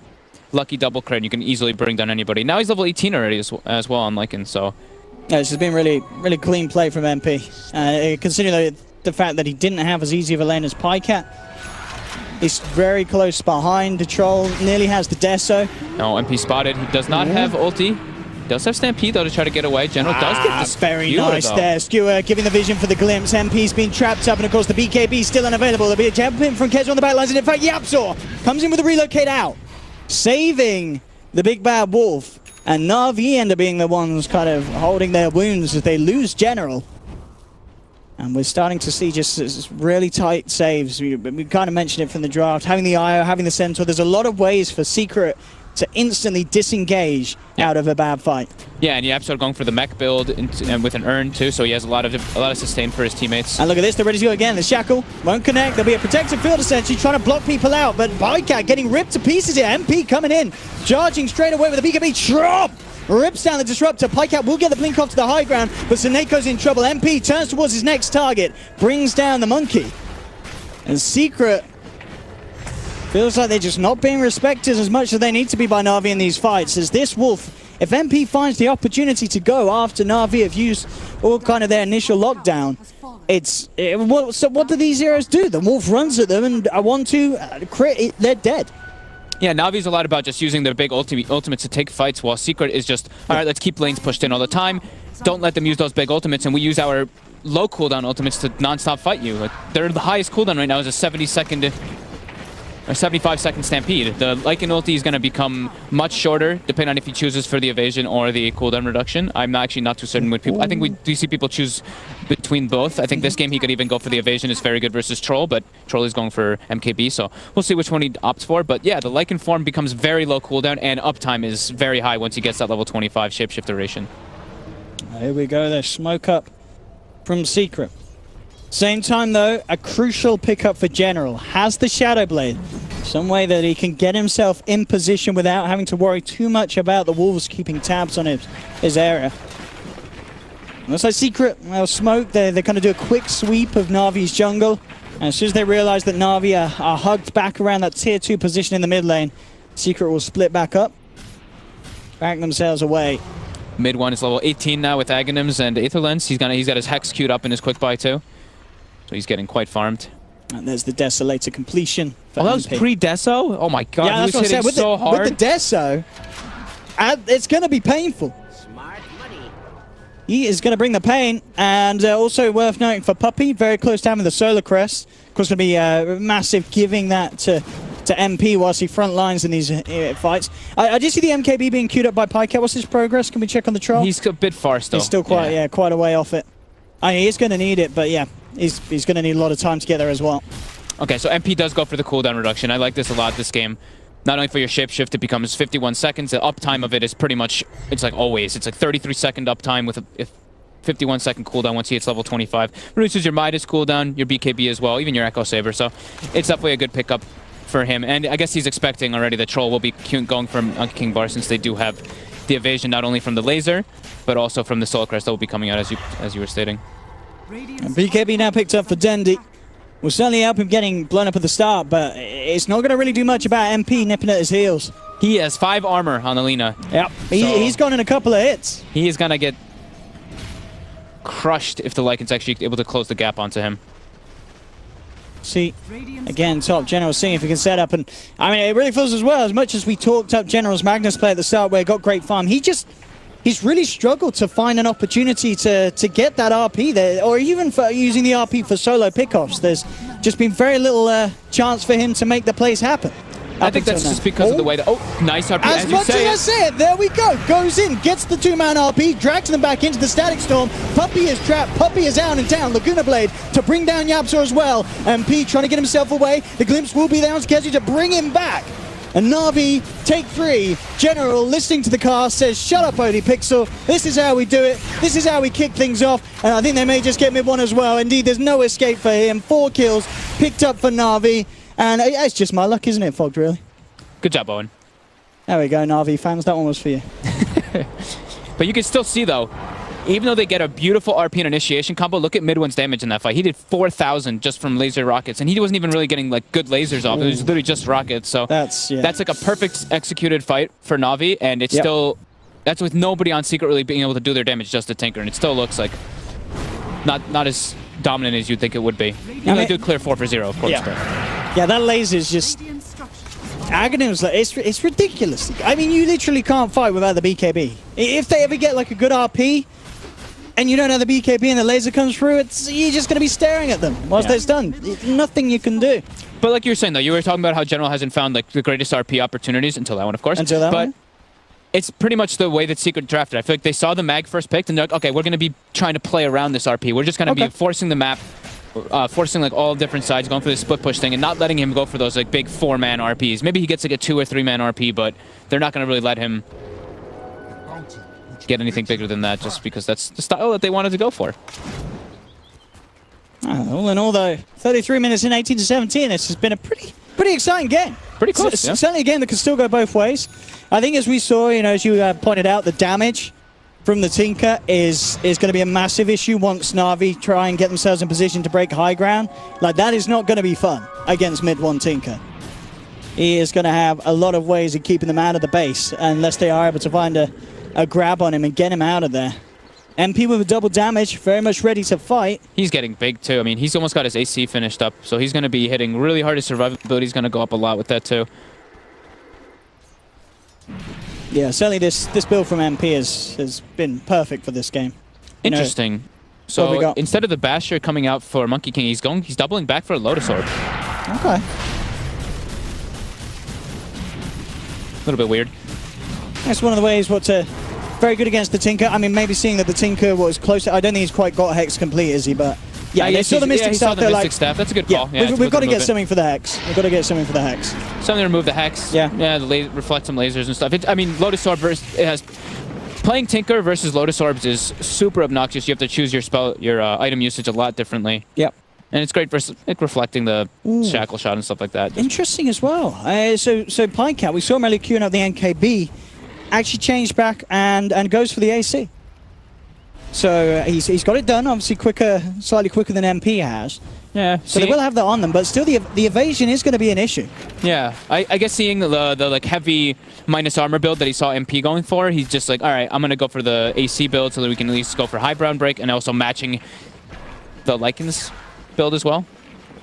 lucky double crit, and you can easily bring down anybody. Now he's level 18 already as well on Lycan, so... Yeah, this has been really, really clean play from MP. Considering the fact that he didn't have as easy of a lane as Pycat. He's very close behind the troll, nearly has the Deso. No, MP spotted. He does not have ulti. Does have Stampede, though, to try to get away. General does get the very skewer, nice though. there. Skewer giving the vision for the glimpse. MP's been trapped up, and of course the BKB still unavailable. There'll be a jab pin from Kezu on the backlines, and in fact Yapsor comes in with a relocate out, saving the big bad wolf. And Navi end up being the ones kind of holding their wounds as they lose General. And we're starting to see just really tight saves. We kind of mentioned it from the draft. Having the IO, having the Centaur. There's a lot of ways for Secret to instantly disengage out of a bad fight. Yeah, and Yapsor going for the mech build and with an urn too, so he has a lot of sustain for his teammates. And look at this, they're ready to go again. The Shackle won't connect. There'll be a protective field essentially trying to block people out, but Bycat getting ripped to pieces here. MP coming in, charging straight away with a BKB. Chop! Rips down the Disruptor. Pycat will get the blink off to the high ground, but Sineko's in trouble. MP turns towards his next target, brings down the monkey. And Secret feels like they're just not being respected as much as they need to be by Navi in these fights, as this wolf if MP finds the opportunity to go after Navi have used all kind of their initial lockdown, so what do these heroes do? The Wolf runs at them and I want to crit, they're dead. Yeah, Navi's a lot about just using their big ultimates to take fights, while Secret is just, all right, let's keep lanes pushed in all the time. Don't let them use those big ultimates, and we use our low cooldown ultimates to non-stop fight you. Like, the highest cooldown right now is a 70-second or 75-second stampede. The Lycan ulti is going to become much shorter, depending on if he chooses for the evasion or the cooldown reduction. I'm actually not too certain with people. I think we do see people choose between both. I think this game he could even go for the evasion. It's very good versus Troll, but Troll is going for MKB, so we'll see which one he opts for. But yeah, the Lycan form becomes very low cooldown, and uptime is very high once he gets that level 25 shapeshift duration. Here we go, there's smoke up from Secret. Same time though, a crucial pickup for General. Has the Shadow Blade. Some way that he can get himself in position without having to worry too much about the Wolves keeping tabs on his area. Looks like Secret, well, smoke, they're going to do a quick sweep of Navi's jungle. And as soon as they realize that Navi are hugged back around that tier 2 position in the mid lane, Secret will split back up, back themselves away. Mid one is level 18 now with Aghanims and Aetherlens. He's got his Hex queued up in his quick buy too. So he's getting quite farmed. And there's the Desolator completion. Oh, that was pre-Deso? Oh my god, yeah, he was hitting so hard. With the Deso, it's going to be painful. He is going to bring the pain, and also worth noting for Puppey, very close to having the Solar Crest. Of course, going to be massive giving that to MP whilst he front lines in these fights. I did see the MKB being queued up by Pycat. What's his progress? Can we check on the Troll? He's a bit far still. He's still quite a way off it. I mean, he's going to need it, but yeah, he's going to need a lot of time to get there as well. Okay, so MP does go for the cooldown reduction. I like this a lot this game. Not only for your shapeshift, it becomes 51 seconds. The uptime of it is pretty much, it's like always. It's like 33-second uptime with a 51-second cooldown once he hits level 25. Reduces your Midas cooldown, your BKB as well, even your Echo Saber. So it's definitely a good pickup for him. And I guess he's expecting already the Troll will be going from King Bar, since they do have the evasion not only from the laser, but also from the Soul Crest that will be coming out as you were stating. And BKB now picked up for Dendi. Will certainly help him getting blown up at the start, but it's not going to really do much about MP nipping at his heels. He has 5 armor on Alina. Yep, he's gone in a couple of hits. He is going to get crushed if the Lycan's actually able to close the gap onto him. See, again, top General seeing if he can set up, and I mean, it really feels as well, as much as we talked up General's Magnus play at the start where he got great farm, he's really struggled to find an opportunity to get that RP there, or even for using the RP for solo pickoffs. There's just been very little chance for him to make the plays happen. I think that's just because of the way that... Oh, nice RP. As much as I say it, there we go. Goes in, gets the 2-man RP, drags them back into the Static Storm. Puppey is trapped. Puppey is out and down. Laguna Blade to bring down Yapzor as well. And P trying to get himself away. The glimpse will be there on Skezi to bring him back. And Navi, take 3. General, listening to the cast, says, shut up, ODPixel. This is how we do it. This is how we kick things off. And I think they may just get mid 1 as well. Indeed, there's no escape for him. 4 kills picked up for Navi. And it's just my luck, isn't it, Fogged, really? Good job, Owen. There we go, Navi fans. That one was for you. But you can still see, though, even though they get a beautiful RP and initiation combo, look at Mid1's damage in that fight. He did 4,000 just from laser rockets, and he wasn't even really getting like good lasers off. It was literally just rockets. So that's like a perfect executed fight for Navi, and it's still... That's with nobody on Secret really being able to do their damage, just a Tinker, and it still looks like not as dominant as you'd think it would be. And they do clear 4 for 0, of course. Yeah, that laser's just... Aghanims, like, it's ridiculous. I mean, you literally can't fight without the BKB. If they ever get like a good RP, and you don't have the BKB and the laser comes through, you're just going to be staring at them whilst it's done. Nothing you can do. But like you were saying, though, you were talking about how General hasn't found like the greatest RP opportunities until that one, of course. Until that one? It's pretty much the way that Secret drafted. I feel like they saw the mag first picked, and they're like, okay, we're going to be trying to play around this RP. We're just going to be forcing the map, forcing like all different sides, going for the split push thing, and not letting him go for those like big 4-man RPs. Maybe he gets like a 2 or 3-man RP, but they're not going to really let him get anything bigger than that, just because that's the style that they wanted to go for. All in all, though, 33 minutes in, 18 to 17. This has been a pretty exciting game. Pretty close. Certainly a game that can still go both ways. I think, as we saw, as you pointed out, the damage from the Tinker is going to be a massive issue once Navi try and get themselves in position to break high ground. Like, that is not going to be fun against mid-1 Tinker. He is going to have a lot of ways of keeping them out of the base unless they are able to find a a grab on him and get him out of there. MP with a double damage, very much ready to fight. He's getting big too. I mean, he's almost got his AC finished up, so he's going to be hitting really hard. His survivability is going to go up a lot with that too. Yeah, certainly this build from MP has been perfect for this game. You know, Interesting. what we So got? instead of the Basher coming out for Monkey King, he's doubling back for a Lotus Orb. Okay. A little bit weird. That's one of the ways very good against the Tinker. I mean, maybe seeing that the Tinker was closer. I don't think he's quite got Hex complete, is he? But yeah, they saw the Mystic Staff. They're like, Staff. That's a good call. Yeah, we've got to get something for the Hex. We've got to get something for the Hex. Something to remove the Hex. Yeah. Yeah, reflect some lasers and stuff. I mean, Lotus Orb playing Tinker versus Lotus Orbs is super obnoxious. You have to choose your item usage a lot differently. Yep. And it's great for reflecting the Shackle Shot and stuff like that. Interesting as well. So Pinecat, we saw him earlier queuing up the NKB, actually changed back and goes for the AC. So he's got it done, obviously slightly quicker than MP has. Yeah. So they will have that on them, but still the evasion is going to be an issue. Yeah, I guess seeing the like heavy minus armor build that he saw MP going for, he's just like, all right, I'm gonna go for the AC build so that we can at least go for high brown break and also matching the Lycans build as well.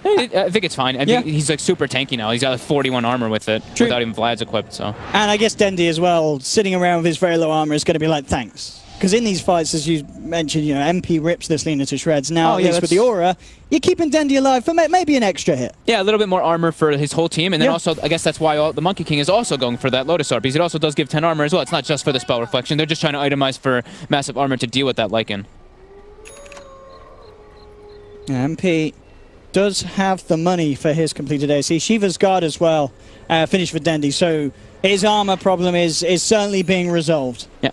I think it's fine. I think he's like super tanky now. He's got like 41 armor with it without even Vlad's equipped. So. And I guess Dendi as well, sitting around with his very low armor, is going to be like, thanks. Because in these fights, as you mentioned, you know, MP rips this Lina to shreds. Now, at least with the aura, you're keeping Dendi alive for maybe an extra hit. Yeah, a little bit more armor for his whole team. And then also, I guess that's why the Monkey King is also going for that Lotus Orb, because it also does give 10 armor as well. It's not just for the spell reflection. They're just trying to itemize for massive armor to deal with that Lycan. Yeah, MP does have the money for his completed AC. Shiva's Guard as well, finished for Dendi. So his armor problem is certainly being resolved. Yeah.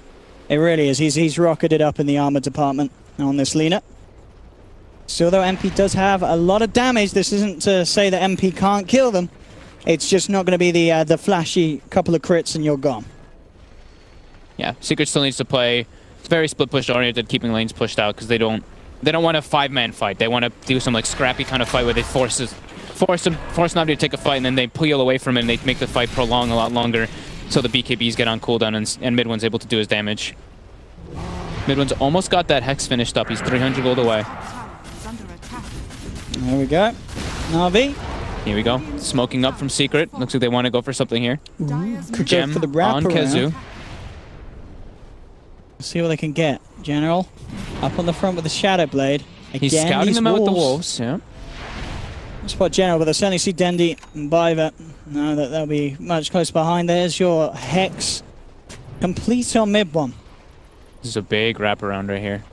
It really is. He's rocketed up in the armor department on this Lina. Still, though, MP does have a lot of damage. This isn't to say that MP can't kill them. It's just not going to be the flashy couple of crits and you're gone. Yeah, Secret still needs to play. It's very split push oriented, keeping lanes pushed out because they don't want a 5-man fight. They want to do some like scrappy kind of fight where they force Navi to take a fight and then they peel away from it and they make the fight prolong a lot longer. So the BKBs get on cooldown and Mid One's able to do his damage. Mid One's almost got that Hex finished up. He's 300 gold away. There we go. Navi. Here we go. Smoking up from Secret. Looks like they want to go for something here. Could Gem go for the wrap on around. Kezu. See what they can get. General up on the front with the Shadow Blade. Again, He's scouting them out with the wolves. Yeah. Spot General, but I certainly see Dendi and Biver. No, that'll be much closer behind. There's your Hex. Complete on Mid One. This is a big wraparound right here.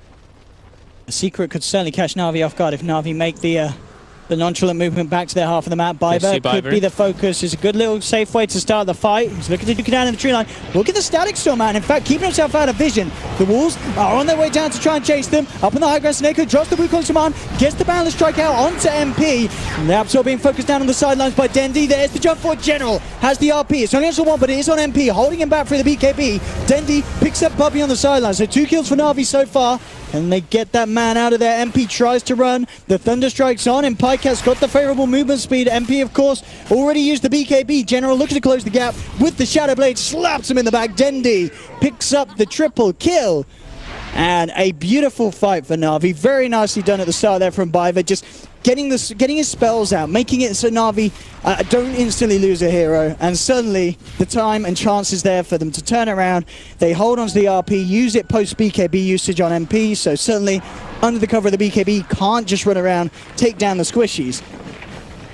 A Secret could certainly catch Navi off guard if Navi make the nonchalant movement back to their half of the map. Biver could be the focus. It's a good little safe way to start the fight. He's looking to duke it down in the tree line. Look at the Static Storm, man. In fact, keeping himself out of vision. The Wolves are on their way down to try and chase them. Up on the high ground, Snake drops the Wukong Shaman, gets the Boundless Strike out onto MP. And the Absol being focused down on the sidelines by Dendi. There's the jump for General. Has the RP. It's only on one, but it is on MP, holding him back for the BKB. Dendi picks up Bubby on the sidelines. So 2 kills for Navi so far. Can they get that man out of there? MP tries to run. The Thunder Strike's on, and Pikat's got the favorable movement speed. MP, of course, already used the BKB. General looking to close the gap with the Shadow Blade. Slaps him in the back. Dendi picks up the triple kill. And a beautiful fight for Navi. Very nicely done at the start there from Biver. Just getting his spells out, making it so Navi don't instantly lose a hero. And suddenly, the time and chance is there for them to turn around. They hold onto the RP, use it post-BKB usage on MP. So certainly, under the cover of the BKB, can't just run around, take down the squishies.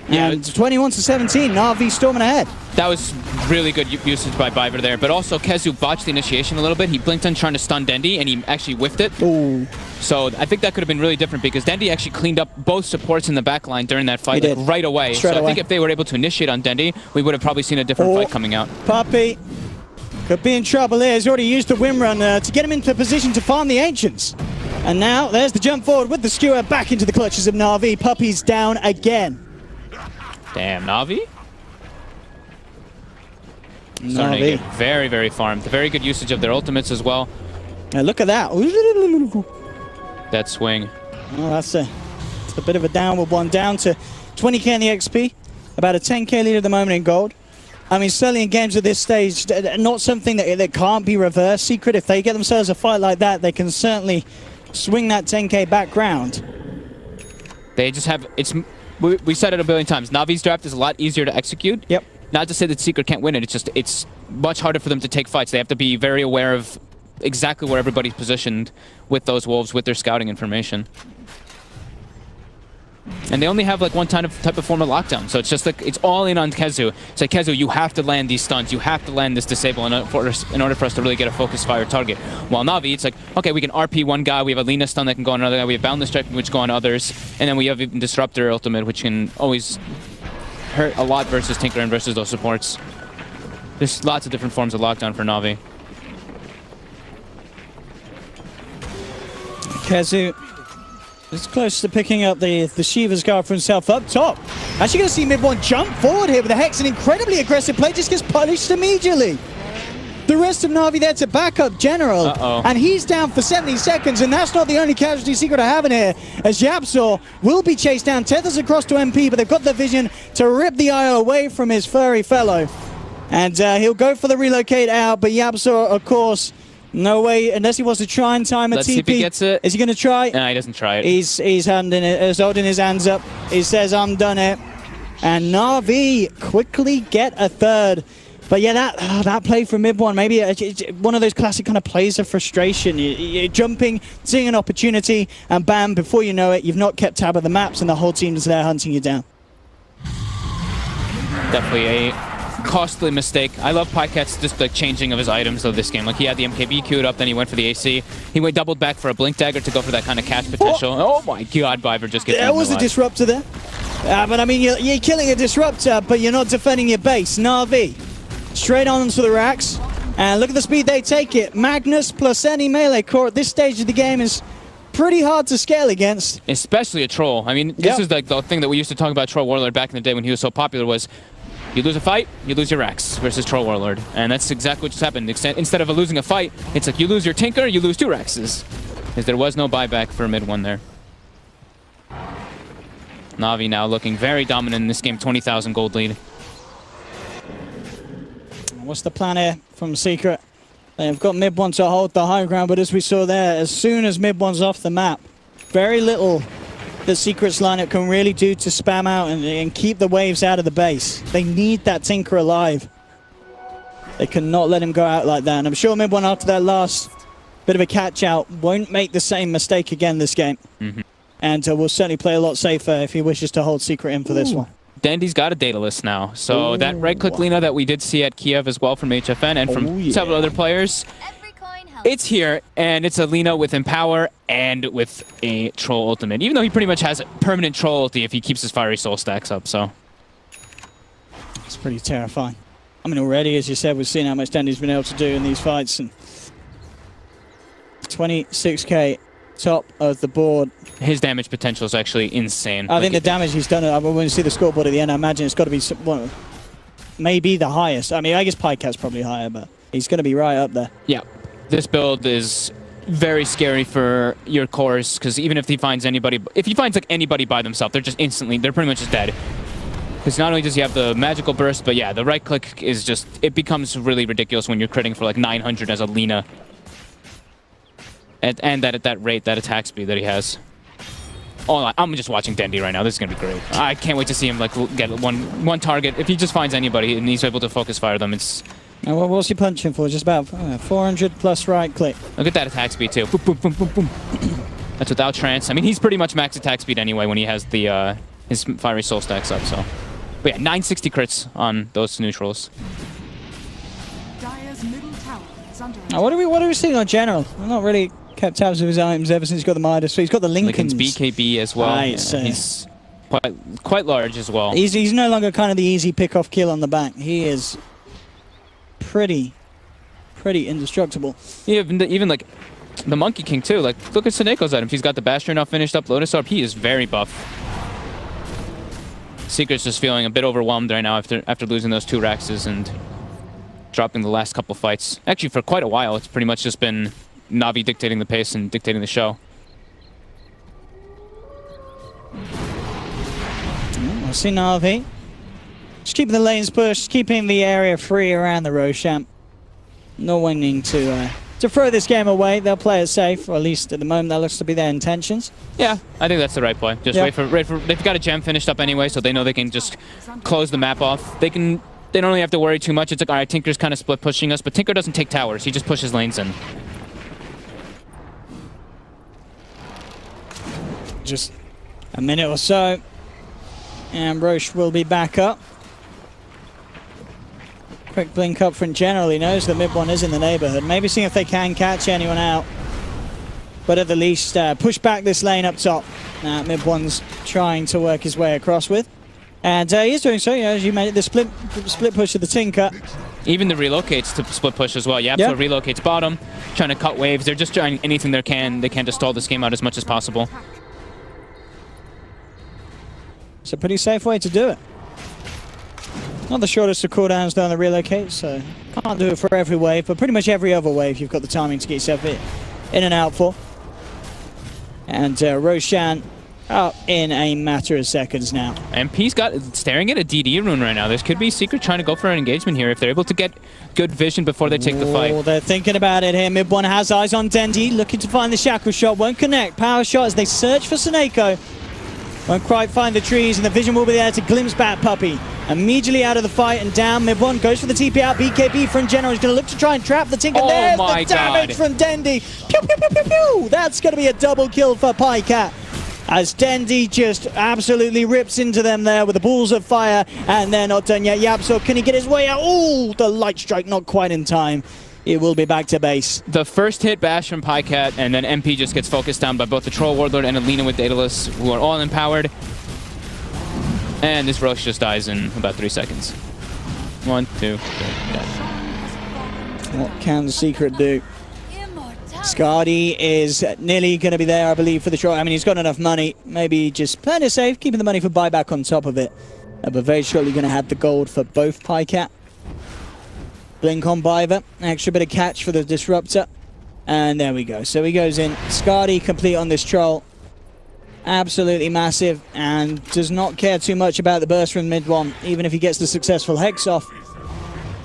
Yeah, and 21-17, Navi storming ahead. That was really good usage by Biver there, but also Kezu botched the initiation a little bit. He blinked on trying to stun Dendi, and he actually whiffed it. Ooh. So I think that could have been really different because Dendi actually cleaned up both supports in the backline during that fight like, right away. Straight away. I think if they were able to initiate on Dendi, we would have probably seen a different fight coming out. Puppy could be in trouble here. He's already used the Wind Run to get him into position to farm the Ancients. And now there's the jump forward with the skewer back into the clutches of Navi. Puppy's down again. Damn, Navi? Starting to get very, very farmed. Very good usage of their ultimates as well. Now look at that. That swing. Oh, that's a bit of a downward one. Down to 20k in the XP. About a 10k lead at the moment in gold. I mean, certainly in games at this stage, not something that can't be reversed. Secret, if they get themselves a fight like that, they can certainly swing that 10K back round. They just have, we said it a billion times, Navi's draft is a lot easier to execute. Yep. Not to say that Secret can't win it, it's much harder for them to take fights. They have to be very aware of exactly where everybody's positioned with those wolves, with their scouting information. And they only have like one type of form of lockdown, so it's just like it's all in on KheZu. It's like, KheZu, you have to land these stuns, you have to land this disable in order for us to really get a focus fire target. While Navi, it's like, okay, we can RP one guy, we have a Lina stun that can go on another guy, we have Boundless Strike which go on others, and then we have even Disruptor ultimate which can always hurt a lot versus Tinker and versus those supports. There's lots of different forms of lockdown for Navi. KheZu is close to picking up the Shiva's guard for himself up top. Actually going to see mid-1 jump forward here with the Hex. An incredibly aggressive play, just gets punished immediately. The rest of Navi there to back up General. And he's down for 70 seconds, and that's not the only casualty Secret are having here, as Yapzor will be chased down, tethers across to MP, but they've got the vision to rip the IO away from his furry fellow. And he'll go for the relocate out, but Yapzor, of course, no way, unless he wants to try and time a Let's TP. see if he gets it. Is he going to try? No, he doesn't try it. He's holding his hands up. He says, I'm done it. And Navi quickly get a third. But yeah, that play from mid-1, maybe one of those classic kind of plays of frustration. You're jumping, seeing an opportunity, and bam, before you know it, you've not kept tab of the maps, and the whole team is there hunting you down. Definitely a costly mistake. I love Pyket's just like changing of his items of this game. Like he had the MKB queued up, then he went for the AC. He went doubled back for a Blink Dagger to go for that kind of catch potential. Oh my god, Viper just gets There was a disruptor there. But I mean, you're killing a disruptor, but you're not defending your base. Navi, straight on to the racks. And look at the speed they take it. Magnus plus any melee core at this stage of the game is pretty hard to scale against. Especially a Troll. I mean, this is like the thing that we used to talk about Troll Warlord back in the day when he was so popular was you lose a fight, you lose your Rex versus Troll Warlord. And that's exactly what just happened. Instead of losing a fight, it's like you lose your Tinker, you lose 2 Rexes. Because there was no buyback for mid-1 there. Navi now looking very dominant in this game, 20,000 gold lead. What's the plan here from Secret? They've got mid-1 to hold the high ground, but as we saw there, as soon as mid-1's off the map, very little the Secret's lineup can really do to spam out and keep the waves out of the base. They need that Tinker alive. They cannot let him go out like that. And I'm sure mid-1 after that last bit of a catch-out won't make the same mistake again this game. And will certainly play a lot safer if he wishes to hold Secret in for this one. Dandy's got a data list now. So that right-click Lina that we did see at Kiev as well from HFN and from several other players, it's here, and it's a Lina with Empower and with a Troll ultimate. Even though he pretty much has permanent Troll ulti if he keeps his Fiery Soul stacks up, so. It's pretty terrifying. I mean, already, as you said, we've seen how much Dandy's been able to do in these fights. And 26k top of the board. His damage potential is actually insane. I think the damage he's done, when you see the scoreboard at the end, I imagine it's got to be maybe the highest. I mean, I guess Pyket's probably higher, but he's going to be right up there. Yeah. This build is very scary for your cores, because even if he finds anybody, if he finds like anybody by themselves, they're pretty much just dead. Because not only does he have the magical burst, but yeah, the right click is just, it becomes really ridiculous when you're critting for like 900 as a Lina. And that at that rate, that attack speed that he has. Oh, I'm just watching Dandy right now. This is gonna be great. I can't wait to see him like get one target. If he just finds anybody and he's able to focus fire them, it's. And what's he punching for? Just about 400 plus right click. Look at that attack speed too. Boom, boom, boom, boom, boom. That's without trance. I mean, he's pretty much max attack speed anyway when he has the his Fiery Soul stacks up. So, but yeah, 960 crits on those neutrals. Now, what are we seeing on General? I'm not really kept tabs of his items ever since he's got the Midas. So he's got the Lincoln's BKB as well. Right, yeah, he's quite large as well. He's no longer kind of the easy pick-off kill on the back. He is pretty indestructible. Even like the Monkey King too. Like look at Seneco's items. He's got the Bastion now finished up. Lotus Orb, he is very buff. Secret's just feeling a bit overwhelmed right now after losing those 2 Raxes and dropping the last couple fights. Actually, for quite a while, it's pretty much just been Navi dictating the pace and dictating the show. I see Navi Just keeping the lanes pushed, keeping the area free around the Roshan. Not wanting to throw this game away. They'll play it safe, or at least at the moment that looks to be their intentions. Yeah, I think that's the right play. Just Yep. wait for. They've got a gem finished up anyway, so they know they can just close the map off. They don't really have to worry too much. It's like, all right, Tinker's kind of split pushing us, but Tinker doesn't take towers. He just pushes lanes in. Just a minute or so, and Roche will be back up. Quick blink up from General. He knows the mid one is in the neighborhood. Maybe seeing if they can catch anyone out. But at the least, push back this lane up top. Mid one's trying to work his way across with. And he's doing so, as you mentioned, the split push of the Tinker. Even the relocates to split push as well. Yep, Yep. so relocates bottom, trying to cut waves. They're just trying anything they can to stall this game out as much as possible. It's a pretty safe way to do it. Not the shortest of cooldowns down the relocate, so can't do it for every wave, but pretty much every other wave you've got the timing to get yourself in and out for. And Roshan up in a matter of seconds now. MP's staring at a DD rune right now. This could be Secret trying to go for an engagement here if they're able to get good vision before they take the fight. Oh, they're thinking about it here. Mid one has eyes on Dendi, looking to find the shackle shot. Won't connect. Power shot as they search for Seneko. Won't quite find the trees, and the vision will be there to glimpse back Puppey. Immediately out of the fight and down. Mid one goes for the TP out. BKB from General. He's going to look to try and trap the Tinker. Oh There's my the damage God. from Dendi. Pew, pew, pew, pew, pew. That's going to be a double kill for Pycat. As Dendi just absolutely rips into them there with the balls of fire, and they're not done yet. Yapso, can he get his way out? Oh, the light strike not quite in time. It will be back to base. The first hit bash from Pycat, and then MP just gets focused down by both the Troll Warlord and Alina with Daedalus, who are all empowered. And this Roche just dies in about 3 seconds. 1, 2, 3, dead. What can the Secret do? Scardy is nearly going to be there, I believe, for the short. I mean, he's got enough money. Maybe just playing it safe, keeping the money for buyback on top of it. But very shortly going to have the gold for both Pycat. Blink on Biver. Extra bit of catch for the Disruptor. And there we go. So he goes in. Scardy complete on this Troll. Absolutely massive, and does not care too much about the burst from mid one. Even if he gets the successful Hex off,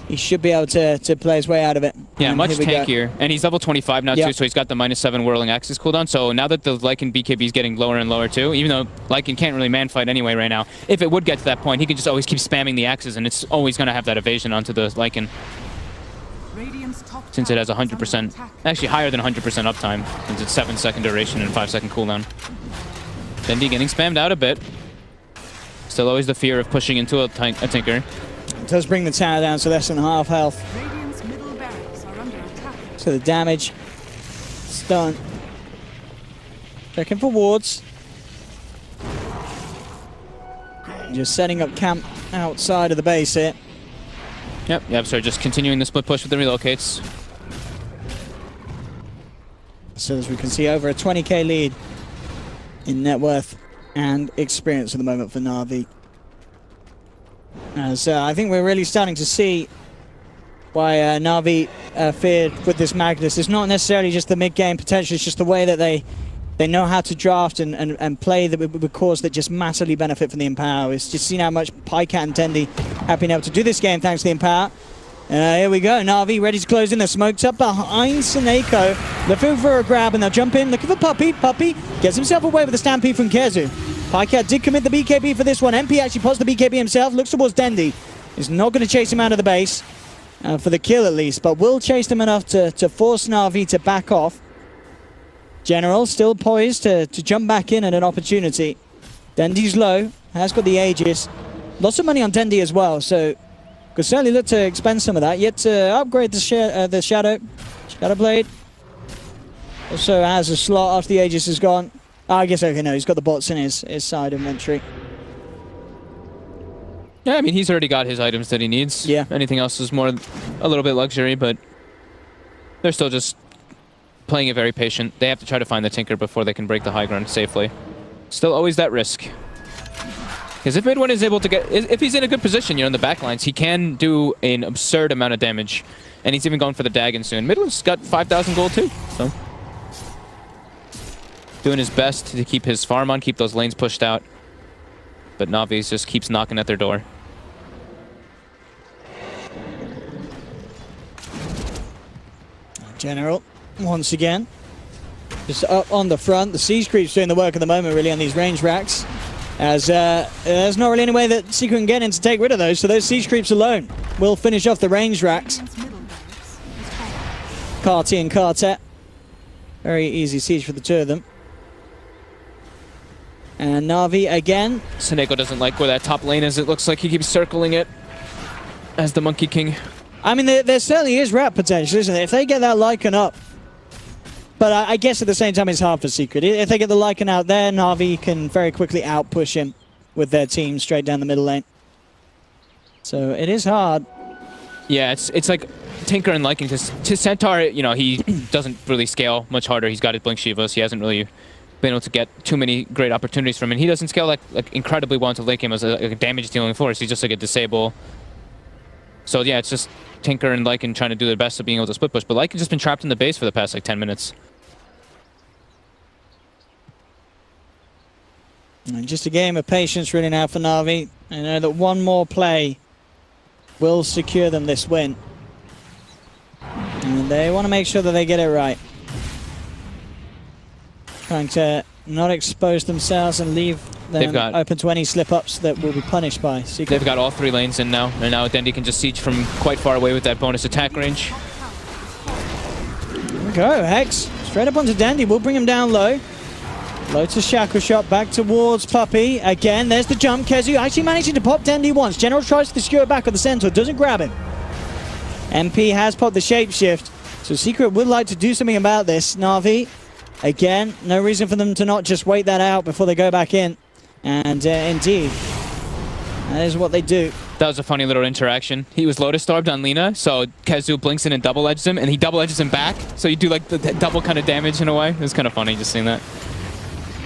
he should be able to play his way out of it. Yeah, And much here we go. tankier. And he's level 25 now Yep. too, so he's got the -7 whirling axis cooldown. So now that the Lycan BKB is getting lower and lower too, even though Lycan can't really man fight anyway right now, if it would get to that point, he can just always keep spamming the axes, and it's always going to have that evasion onto the Lycan. Since it has 100%, actually higher than 100% uptime, since it's 7-second duration and 5-second cooldown. Dendi getting spammed out a bit. Still always the fear of pushing into a Tinker. It does bring the tower down to less than half health. So the damage is done. Checking for wards. Just setting up camp outside of the base here. Yep, so just continuing the split push with the relocates. So as we can see, over a 20k lead in net worth and experience at the moment for Navi. As I think we're really starting to see why Navi feared with this Magnus. It's not necessarily just the mid-game potential, it's just the way that they know how to draft and play that would cause that just massively benefit from the Empower. It's just seen how much Pycat and Dendi have been able to do this game thanks to the Empower. Here we go, Navi ready to close in. They're smoked up behind Seneko. Looking for a grab and they'll jump in, looking for Puppey. Puppey gets himself away with the Stampede from Kezu. Pycat did commit the BKB for this one. MP actually pops the BKB himself, looks towards Dendi. He's not going to chase him out of the base, for the kill at least, but will chase him enough to force Navi to back off. General still poised to jump back in at an opportunity. Dendi's low, has got the Aegis. Lots of money on Dendi as well, so could certainly look to expend some of that. Yet to upgrade the Shadow Blade. Also has a slot after the Aegis is gone. Oh, I guess, okay, no, he's got the bots in his side inventory. Yeah, I mean, he's already got his items that he needs. Yeah. Anything else is more a little bit luxury, but they're still just playing it very patient. They have to try to find the Tinker before they can break the high ground safely. Still always that risk. Because if Midone is able to get... If he's in a good position, in the backlines, he can do an absurd amount of damage. And he's even going for the Dagon soon. Midone's got 5,000 gold too, so... Doing his best to keep his farm on, keep those lanes pushed out. But Navi just keeps knocking at their door. General, once again, just up on the front. The Siege Creep's doing the work at the moment, really, on these range racks. As there's not really any way that Secret can get in to take rid of those, so those Siege Creeps alone will finish off the range racks. Carty and Cartet. Very easy siege for the two of them. And Navi again. Seneko doesn't like where that top lane is. It looks like he keeps circling it as the Monkey King. I mean, there certainly is rep potential, isn't there? If they get that Lycan up. But I guess at the same time, it's hard for Secret. If they get the Lycan out there, Navi can very quickly outpush him with their team straight down the middle lane. So it is hard. Yeah, it's like Tinker and Lycan, because to Centaur, you know, he doesn't really scale much harder. He's got his Blink Shivas. He hasn't really been able to get too many great opportunities from him. And he doesn't scale like incredibly well into late game as a damage dealing force. He's just like a disable. So yeah, it's just Tinker and Lycan trying to do their best of being able to split push. But Lycan's just been trapped in the base for the past like 10 minutes. And just a game of patience really now for Navi. I know that one more play will secure them this win. And they want to make sure that they get it right. Trying to not expose themselves and leave them open to any slip-ups that will be punished by Secret. They've got all three lanes in now, and now Dendi can just siege from quite far away with that bonus attack range. Here we go, Hex. Straight up onto Dendi. We'll bring him down low. Low to Shackle Shot, back towards Puppey. Again, there's the jump. Kezu actually managing to pop Dendi once. General tries to skewer back with the Centaur, doesn't grab him. MP has popped the Shapeshift, so Secret would like to do something about this. Navi, again, no reason for them to not just wait that out before they go back in. And indeed, that is what they do. That was a funny little interaction. He was Lotus Storbed on Lina, so Kezu blinks in and double edges him, and he double edges him back. So you do like the double kind of damage in a way. It was kind of funny just seeing that.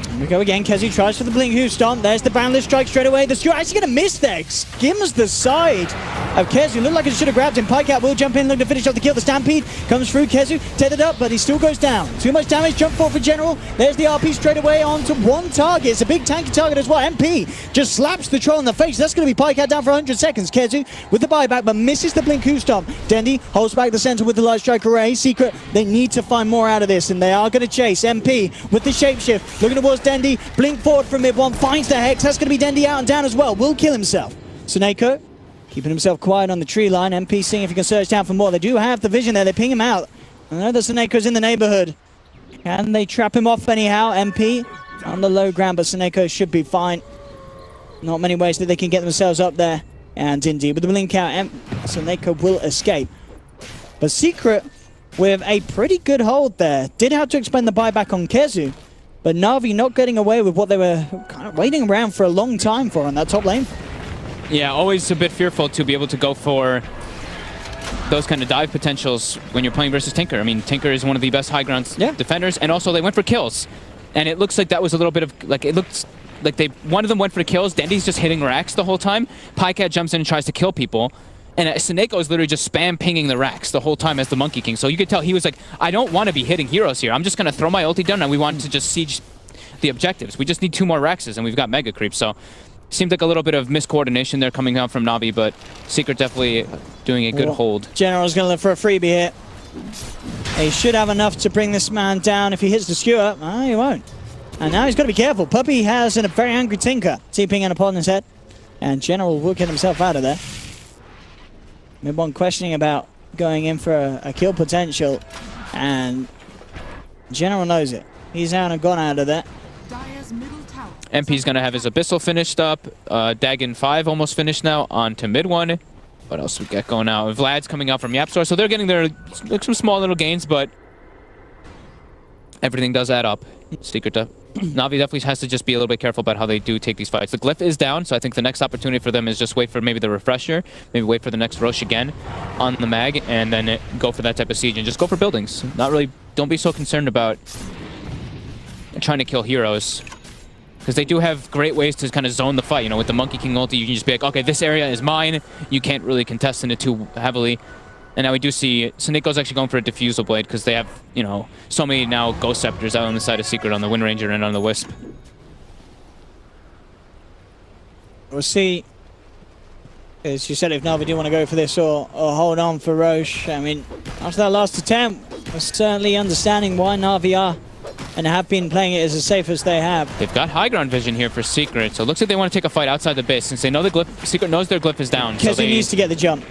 Here we go again. Kezu tries for the Blink Hoof Stomp. There's the Boundless Strike straight away. The Skewer actually going to miss there. Skims the side of Kezu. Looked like it should have grabbed him. Pikeout will jump in, look to finish off the kill. The Stampede comes through. Kezu tethered up, but he still goes down. Too much damage. Jump forward for General. There's the RP straight away onto one target. It's a big tanky target as well. MP just slaps the troll in the face. That's going to be Pikeout down for 100 seconds. Kezu with the buyback, but misses the Blink Hoof Stomp. Dendi holds back the center with the Light Strike Array. Secret, they need to find more out of this, and they are going to chase. MP with the Shapeshift. Looking towards Dendi. Blink forward from mid one, finds the Hex. That's going to be Dendi out and down as well. Will kill himself. Seneko keeping himself quiet on the tree line. MP seeing if he can search down for more. They do have the vision there. They ping him out. I know that Seneko's in the neighborhood. Can they trap him off anyhow? MP on the low ground, but Seneko should be fine. Not many ways that they can get themselves up there. And indeed, with the blink out, Seneko will escape. But Secret with a pretty good hold there. Did have to expend the buyback on Kezu. But Navi not getting away with what they were kind of waiting around for a long time for on that top lane. Yeah, always a bit fearful to be able to go for those kind of dive potentials when you're playing versus Tinker. I mean, Tinker is one of the best high ground defenders, and also they went for kills. And it looks like that was a little bit of, like, it looked like one of them went for the kills. Dendi's just hitting racks the whole time. Pikecat jumps in and tries to kill people. And Seneko is literally just spam pinging the racks the whole time as the Monkey King. So you could tell he was like, I don't want to be hitting heroes here. I'm just going to throw my ulti down and we want to just siege the objectives. We just need 2 more Raxes and we've got Mega Creep. So seemed like a little bit of miscoordination there coming out from Navi, but Secret definitely doing a good hold. General's going to look for a freebie here. He should have enough to bring this man down. If he hits the skewer, he won't. And now he's got to be careful. Puppey has a very angry Tinker TPing in upon his head. And General will get himself out of there. Mid one questioning about going in for a kill potential, and General knows it. He's out and gone out of there. MP's going to have his Abyssal finished up. Dagon 5 almost finished now. On to mid one. What else we got going now? Vlad's coming out from Yapstor, so they're getting their some small little gains, but everything does add up. Secret to Navi definitely has to just be a little bit careful about how they do take these fights. The Glyph is down, so I think the next opportunity for them is just wait for maybe the refresher, maybe wait for the next Rosh again on the mag, and then go for that type of siege and just go for buildings. Not really, don't be so concerned about trying to kill heroes, because they do have great ways to kind of zone the fight. You know, with the Monkey King ulti, you can just be like, okay, this area is mine. You can't really contest in it too heavily. And now we do see Seneko's actually going for a Diffusal Blade because they have, you know, so many now Ghost Scepters out on the side of Secret on the Wind Ranger and on the Wisp. We'll see, as you said, if Navi do want to go for this or hold on for Roche. I mean, after that last attempt, Certainly understanding why Navi are and have been playing it as safe as they have. They've got high ground vision here for Secret, so it looks like they want to take a fight outside the base since they know the glyph. Secret knows their glyph is down. So Kezu they needs to get the jump.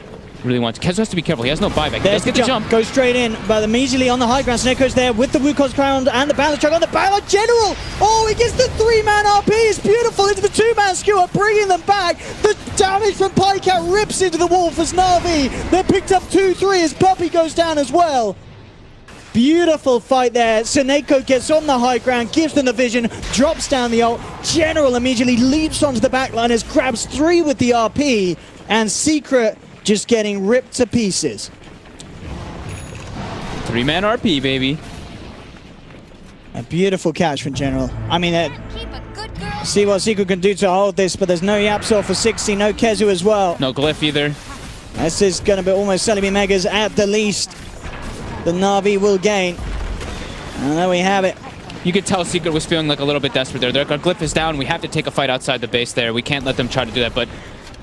really want to. Kezu has to be careful. He has no buyback. He There's does get the jump. Goes straight in, but immediately on the high ground, Snakeo's there with the Wukong's crown and the balance truck on the balance. General! Oh, he gets the 3-man RP. It's beautiful into the 2-man skewer, bringing them back. The damage from Pycat rips into the wall for Navi. They picked up 2-3 as Puppey goes down as well. Beautiful fight there. Seneko gets on the high ground, gives them the vision, drops down the ult. General immediately leaps onto the backliners, grabs 3 with the RP, and Secret just getting ripped to pieces. 3-man RP, baby. A beautiful catch from General. I mean, see what Secret can do to hold this, but there's no Yapsor for 60, no Kezu as well. No glyph either. This is going to be almost certainly be Megas at the least. The Navi will gain. And there we have it. You could tell Secret was feeling like a little bit desperate there. Their glyph is down. We have to take a fight outside the base there. We can't let them try to do that, but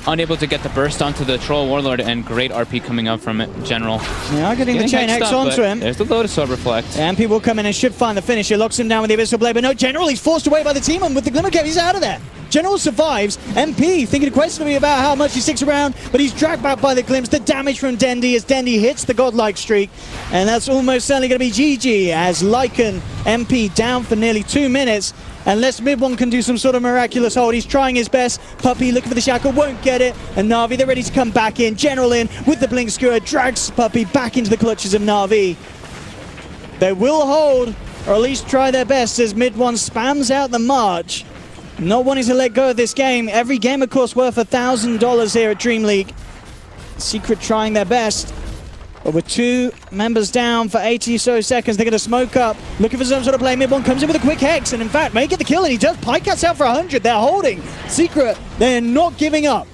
unable to get the burst onto the Troll Warlord, and great RP coming up from it, General. They are getting the chain Hex onto him. There's the Lotus Orb Reflect. And people come in and should find the finisher. Locks him down with the Abyssal Blade, but no, General, he's forced away by the team, and with the Glimmer Cape, he's out of there. General survives. MP thinking questionably about how much he sticks around, but he's dragged back by the glimpse. The damage from Dendi as Dendi hits the godlike streak, and that's almost certainly going to be GG as Lycan MP down for nearly 2 minutes. Unless Mid1 can do some sort of miraculous hold. He's trying his best. Puppey looking for the shackle, won't get it. And Navi, they're ready to come back in. General in with the blink skewer, drags Puppey back into the clutches of Navi. They will hold, or at least try their best as Mid1 spams out the march. Not wanting to let go of this game. Every game, of course, worth $1,000 here at DreamLeague. Secret trying their best. But with 2 members down for 80 or so seconds, they're going to smoke up, looking for some sort of play. Mid1 comes in with a quick Hex, and in fact, may get the kill, and he does. Pycat's out for 100. They're holding. Secret, they're not giving up.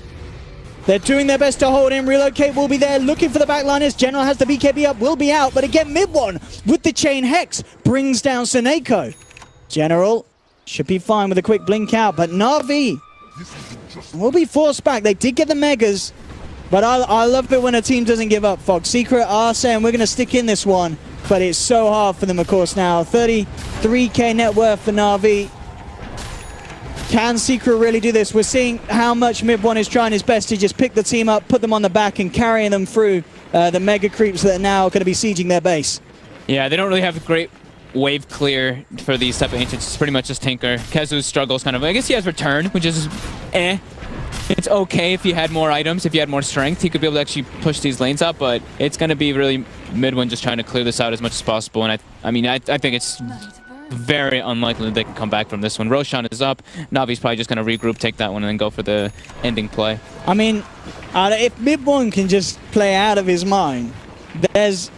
They're doing their best to hold in. Relocate will be there, looking for the backliners. General has the BKB up, will be out. But again, Mid1 with the chain Hex brings down Seneko. General should be fine with a quick blink out, but Navi will be forced back. They did get the Megas. But I love it when a team doesn't give up, Fox. Secret are saying we're going to stick in this one, but it's so hard for them, of course, now. 33k net worth for Navi. Can Secret really do this? We're seeing how much Mid1 is trying his best to just pick the team up, put them on the back, and carrying them through the mega creeps that are now going to be sieging their base. Yeah, they don't really have a great wave clear for these type of Ancients. It's pretty much just Tinker. Kezu struggles kind of. I guess he has Return, which is eh. It's okay if he had more items, if he had more strength, he could be able to actually push these lanes up, but it's going to be really Mid1 just trying to clear this out as much as possible, and I mean, I think it's very unlikely that they can come back from this one. Roshan is up, Navi's probably just going to regroup, take that one, and then go for the ending play. I mean, if Mid1 can just play out of his mind, there's...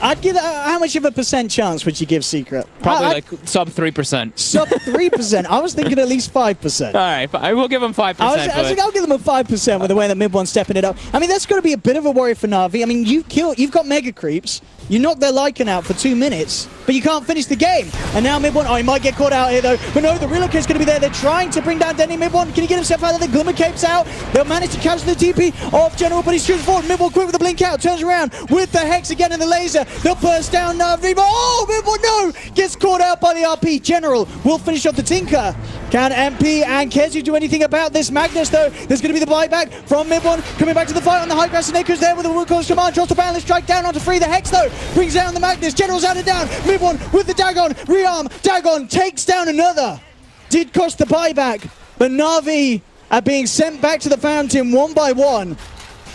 I'd give how much of a percent chance would you give Secret? Probably like sub 3%. Sub 3%? I was thinking at least 5%. All right, I will give him 5%. I was like, I'll give them a 5% with the way that Mid1's stepping it up. I mean, that's got to be a bit of a worry for Navi. I mean, you've got Mega Creeps. You knocked their Lycan out for 2 minutes, but you can't finish the game. And now Mid1, oh, he might get caught out here though. But no, the Relocate's going to be there. They're trying to bring down Denny. Mid1, can he get himself out of the Glimmer Cape's out? They'll manage to catch the TP off General, but he's shooting forward. Mid1 quick with the blink out, turns around with the Hex again and the laser. They'll burst down Navi, but oh, Mid1, no! Gets caught out by the RP. General will finish off the Tinker. Can MP and Kezu do anything about this? Magnus, though, there's going to be the buyback from Mid1. Coming back to the fight on the high ground. Snakeo's there with the Wukong's command. Drops the balance strike down onto 3. The Hex, though, brings down the Magnus. General's out and down. Mid1 with the Dagon. Rearm. Dagon takes down another. Did cost the buyback, but Navi are being sent back to the fountain one by one.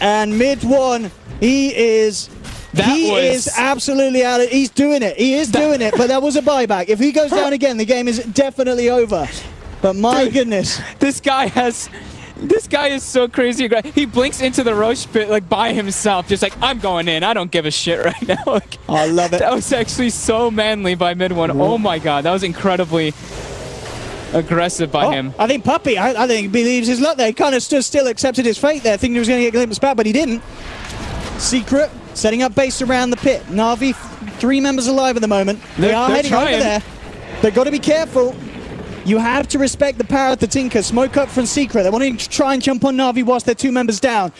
And Mid1, he is absolutely out of, he's doing it. He is doing it, but that was a buyback. If he goes down again, the game is definitely over. But my goodness. This guy is so crazy. He blinks into the Roche pit like by himself, just like, I'm going in. I don't give a shit right now. Like, I love it. That was actually so manly by Mid1. Oh my god, that was incredibly aggressive by him. I think Puppey, I think he believes his luck there. He kind of stood still, accepted his fate there, thinking he was going to get glimpsed back, but he didn't. Secret setting up base around the pit. Navi, 3 members alive at the moment. They are heading over there. They've got to be careful. You have to respect the power of the Tinker. Smoke up from Secret. They're wanting to try and jump on Navi whilst they're 2 members down.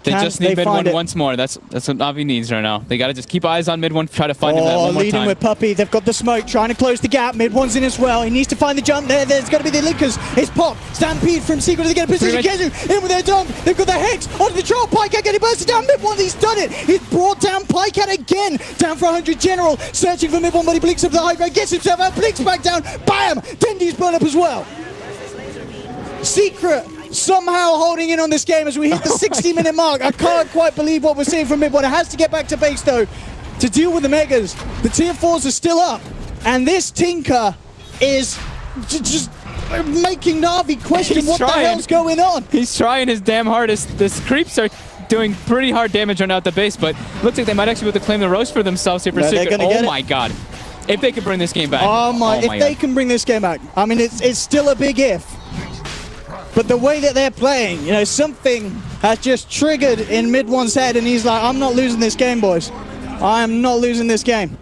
They Can just need they mid find one it? once more. That's what Navi needs right now. They got to just keep eyes on mid one, try to find him that one more leading time. with Puppey. They've got the smoke, trying to close the gap. Mid one's in as well. He needs to find the jump there. There's going to be the linkers. It's Pop. Stampede from Secret to get a position. Kezu in with their dunk. They've got the Hex onto the troll. Pycat getting bursted down. Mid one, he's done it. He's brought down Pycat again. Down for 100 General. Searching for mid one, but he blinks up the high ground. Gets himself out. Blinks back down. Bam! Dendy's blown up as well. Secret somehow holding in on this game as we hit the 60-minute mark. I can't quite believe what we're seeing from mid one. It has to get back to base though to deal with the Megas. The tier 4s are still up, and this Tinker is just making Navi question what the hell's going on. He's trying his damn hardest. The creeps are doing pretty hard damage on out the base, but looks like they might actually be able to claim the roast for themselves here for Secret. Oh my god. If they can bring this game back. Oh my if they can bring this game back. I mean, it's still a big if. But the way that they're playing, you know, something has just triggered in mid one's head, and he's like, I'm not losing this game, boys. I am not losing this game.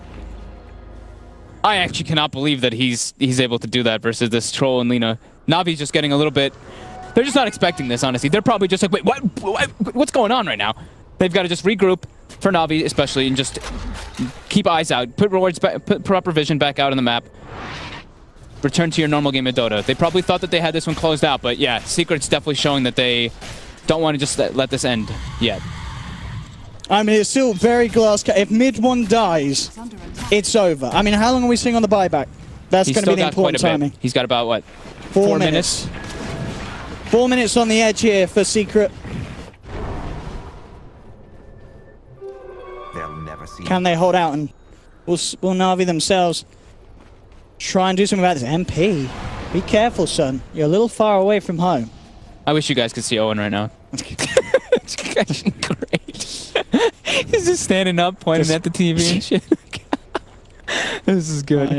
I actually cannot believe that he's able to do that versus this troll and Lina. Navi's just getting a little bit... They're just not expecting this, honestly. They're probably just like, wait, what's going on right now? They've got to just regroup for Navi, especially, and just keep eyes out. Put rewards back, put proper vision back out on the map. Return to your normal game of Dota. They probably thought that they had this one closed out, but yeah, Secret's definitely showing that they don't want to just let this end yet. I mean, it's still very glass cut. If mid one dies, it's over. I mean, how long are we seeing on the buyback? That's going to be the important timing. He's got about, what, 4 minutes. 4 minutes on the edge here for Secret. They'll never see. Can they hold out, and will Navi themselves try and do something about this? MP, be careful, son. You're a little far away from home. I wish you guys could see Owen right now. It's actually great. He's just standing up, pointing at the TV and shit. This is good.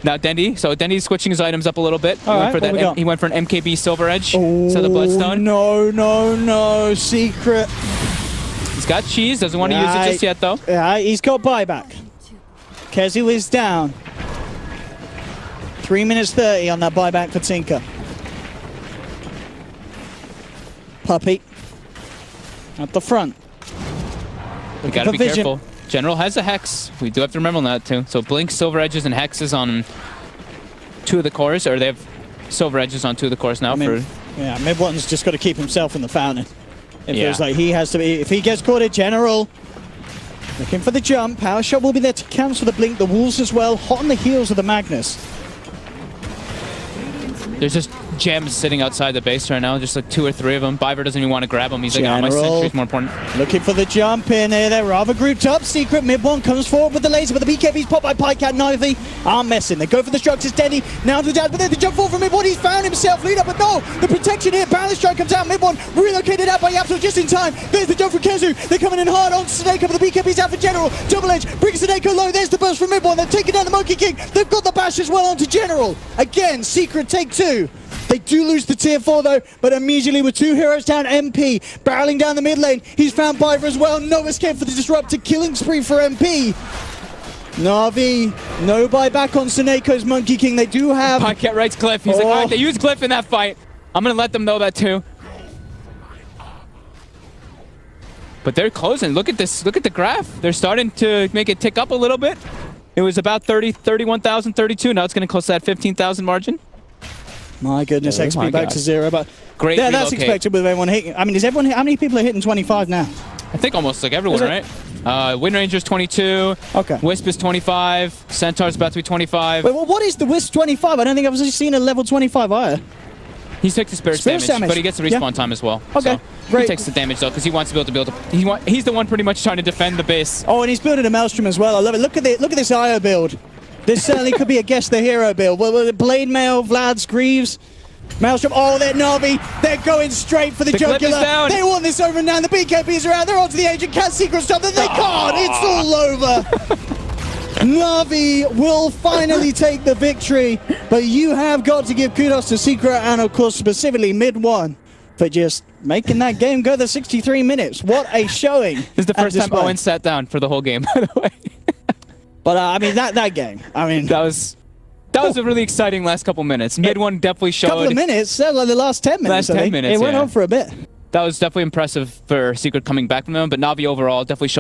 Now Dendy, so Dendy's switching his items up a little bit. He went for an MKB Silver Edge, so the Bloodstone. No, Secret. He's got cheese, doesn't want to use it just yet though. Yeah, he's got buyback. Kezu is down. 3 minutes 30 on that buyback for Tinker. Puppey at the front. We gotta be careful. General has a Hex. We do have to remember that too. So Blink, Silver Edges, and Hexes on 2 of the cores, or they have Silver Edges on 2 of the cores now. Yeah, mid one's just got to keep himself in the fountain. It feels like he has to be. If he gets caught at General, looking for the jump. Power Shot will be there to cancel the Blink. The Wolves as well, hot on the heels of the Magnus. There's just gems sitting outside the base right now, just like 2 or 3 of them. Biver doesn't even want to grab them. He's like, oh, my sentry's more important. Looking for the jump in here. They're rather grouped up. Secret mid one comes forward with the laser, but the BKB's popped by Pycat. Navi are messing. They go for the structures. Denny now to the dash, but then the jump forward from mid one. He's found himself. Lead up, but no. The protection here. Balance strike comes out. Mid one relocated out by Yapso just in time. There's the jump from Kezu. They're coming in hard on Snake, but the BKB's out for General. Double Edge brings Snake low. There's the burst from mid one. They're taking down the Monkey King. They've got the bash as well onto General. Again, Secret take 2. They do lose the tier 4 though, but immediately with 2 heroes down, MP barreling down the mid lane. He's found Biver as well. No escape for the disruptor. Killing spree for MP. Navi, no buyback on Seneco's Monkey King. They do have... Pycat rights Cliff. He's like, all right, they used Cliff in that fight. I'm going to let them know that too. But they're closing. Look at this. Look at the graph. They're starting to make it tick up a little bit. It was about 31,000, 32. Now it's going to close that 15,000 margin. My goodness, XP back to 0, but great. Yeah, that's expected with everyone hitting. I mean, is everyone? How many people are hitting 25 now? I think almost like everyone, right? Wind Ranger's 22. Okay. Wisp is 25. Centaur's about to be 25. Wait, well, what is the Wisp 25? I don't think I've seen a level 25 either. He takes the Spirit's damage, but he gets the respawn time as well. Okay, so great. He takes the damage though, because he wants to be able to he's the one pretty much trying to defend the base. Oh, and he's building a Maelstrom as well. I love it. Look at this IO build. This certainly could be a Guess the Hero build. Well, Blade Mail, Vlad's, Greaves. Maelstrom, oh, they're Navi. They're going straight for the jugular. They want this over and down. The BKBs are out. They're onto the agent. Can't Secret stop them. They can't. It's all over. Navi will finally take the victory, but you have got to give kudos to Secret and, of course, specifically mid one for just making that game go the 63 minutes. What a showing. This is the first time Owen sat down for the whole game, by the way. But, I mean, that game, I mean... That was a really exciting last couple minutes. Mid one definitely showed. Couple of minutes? That was like the last 10 minutes. Last 10 minutes, It went on for a bit. that was definitely impressive for Secret coming back from them, but Navi overall definitely showed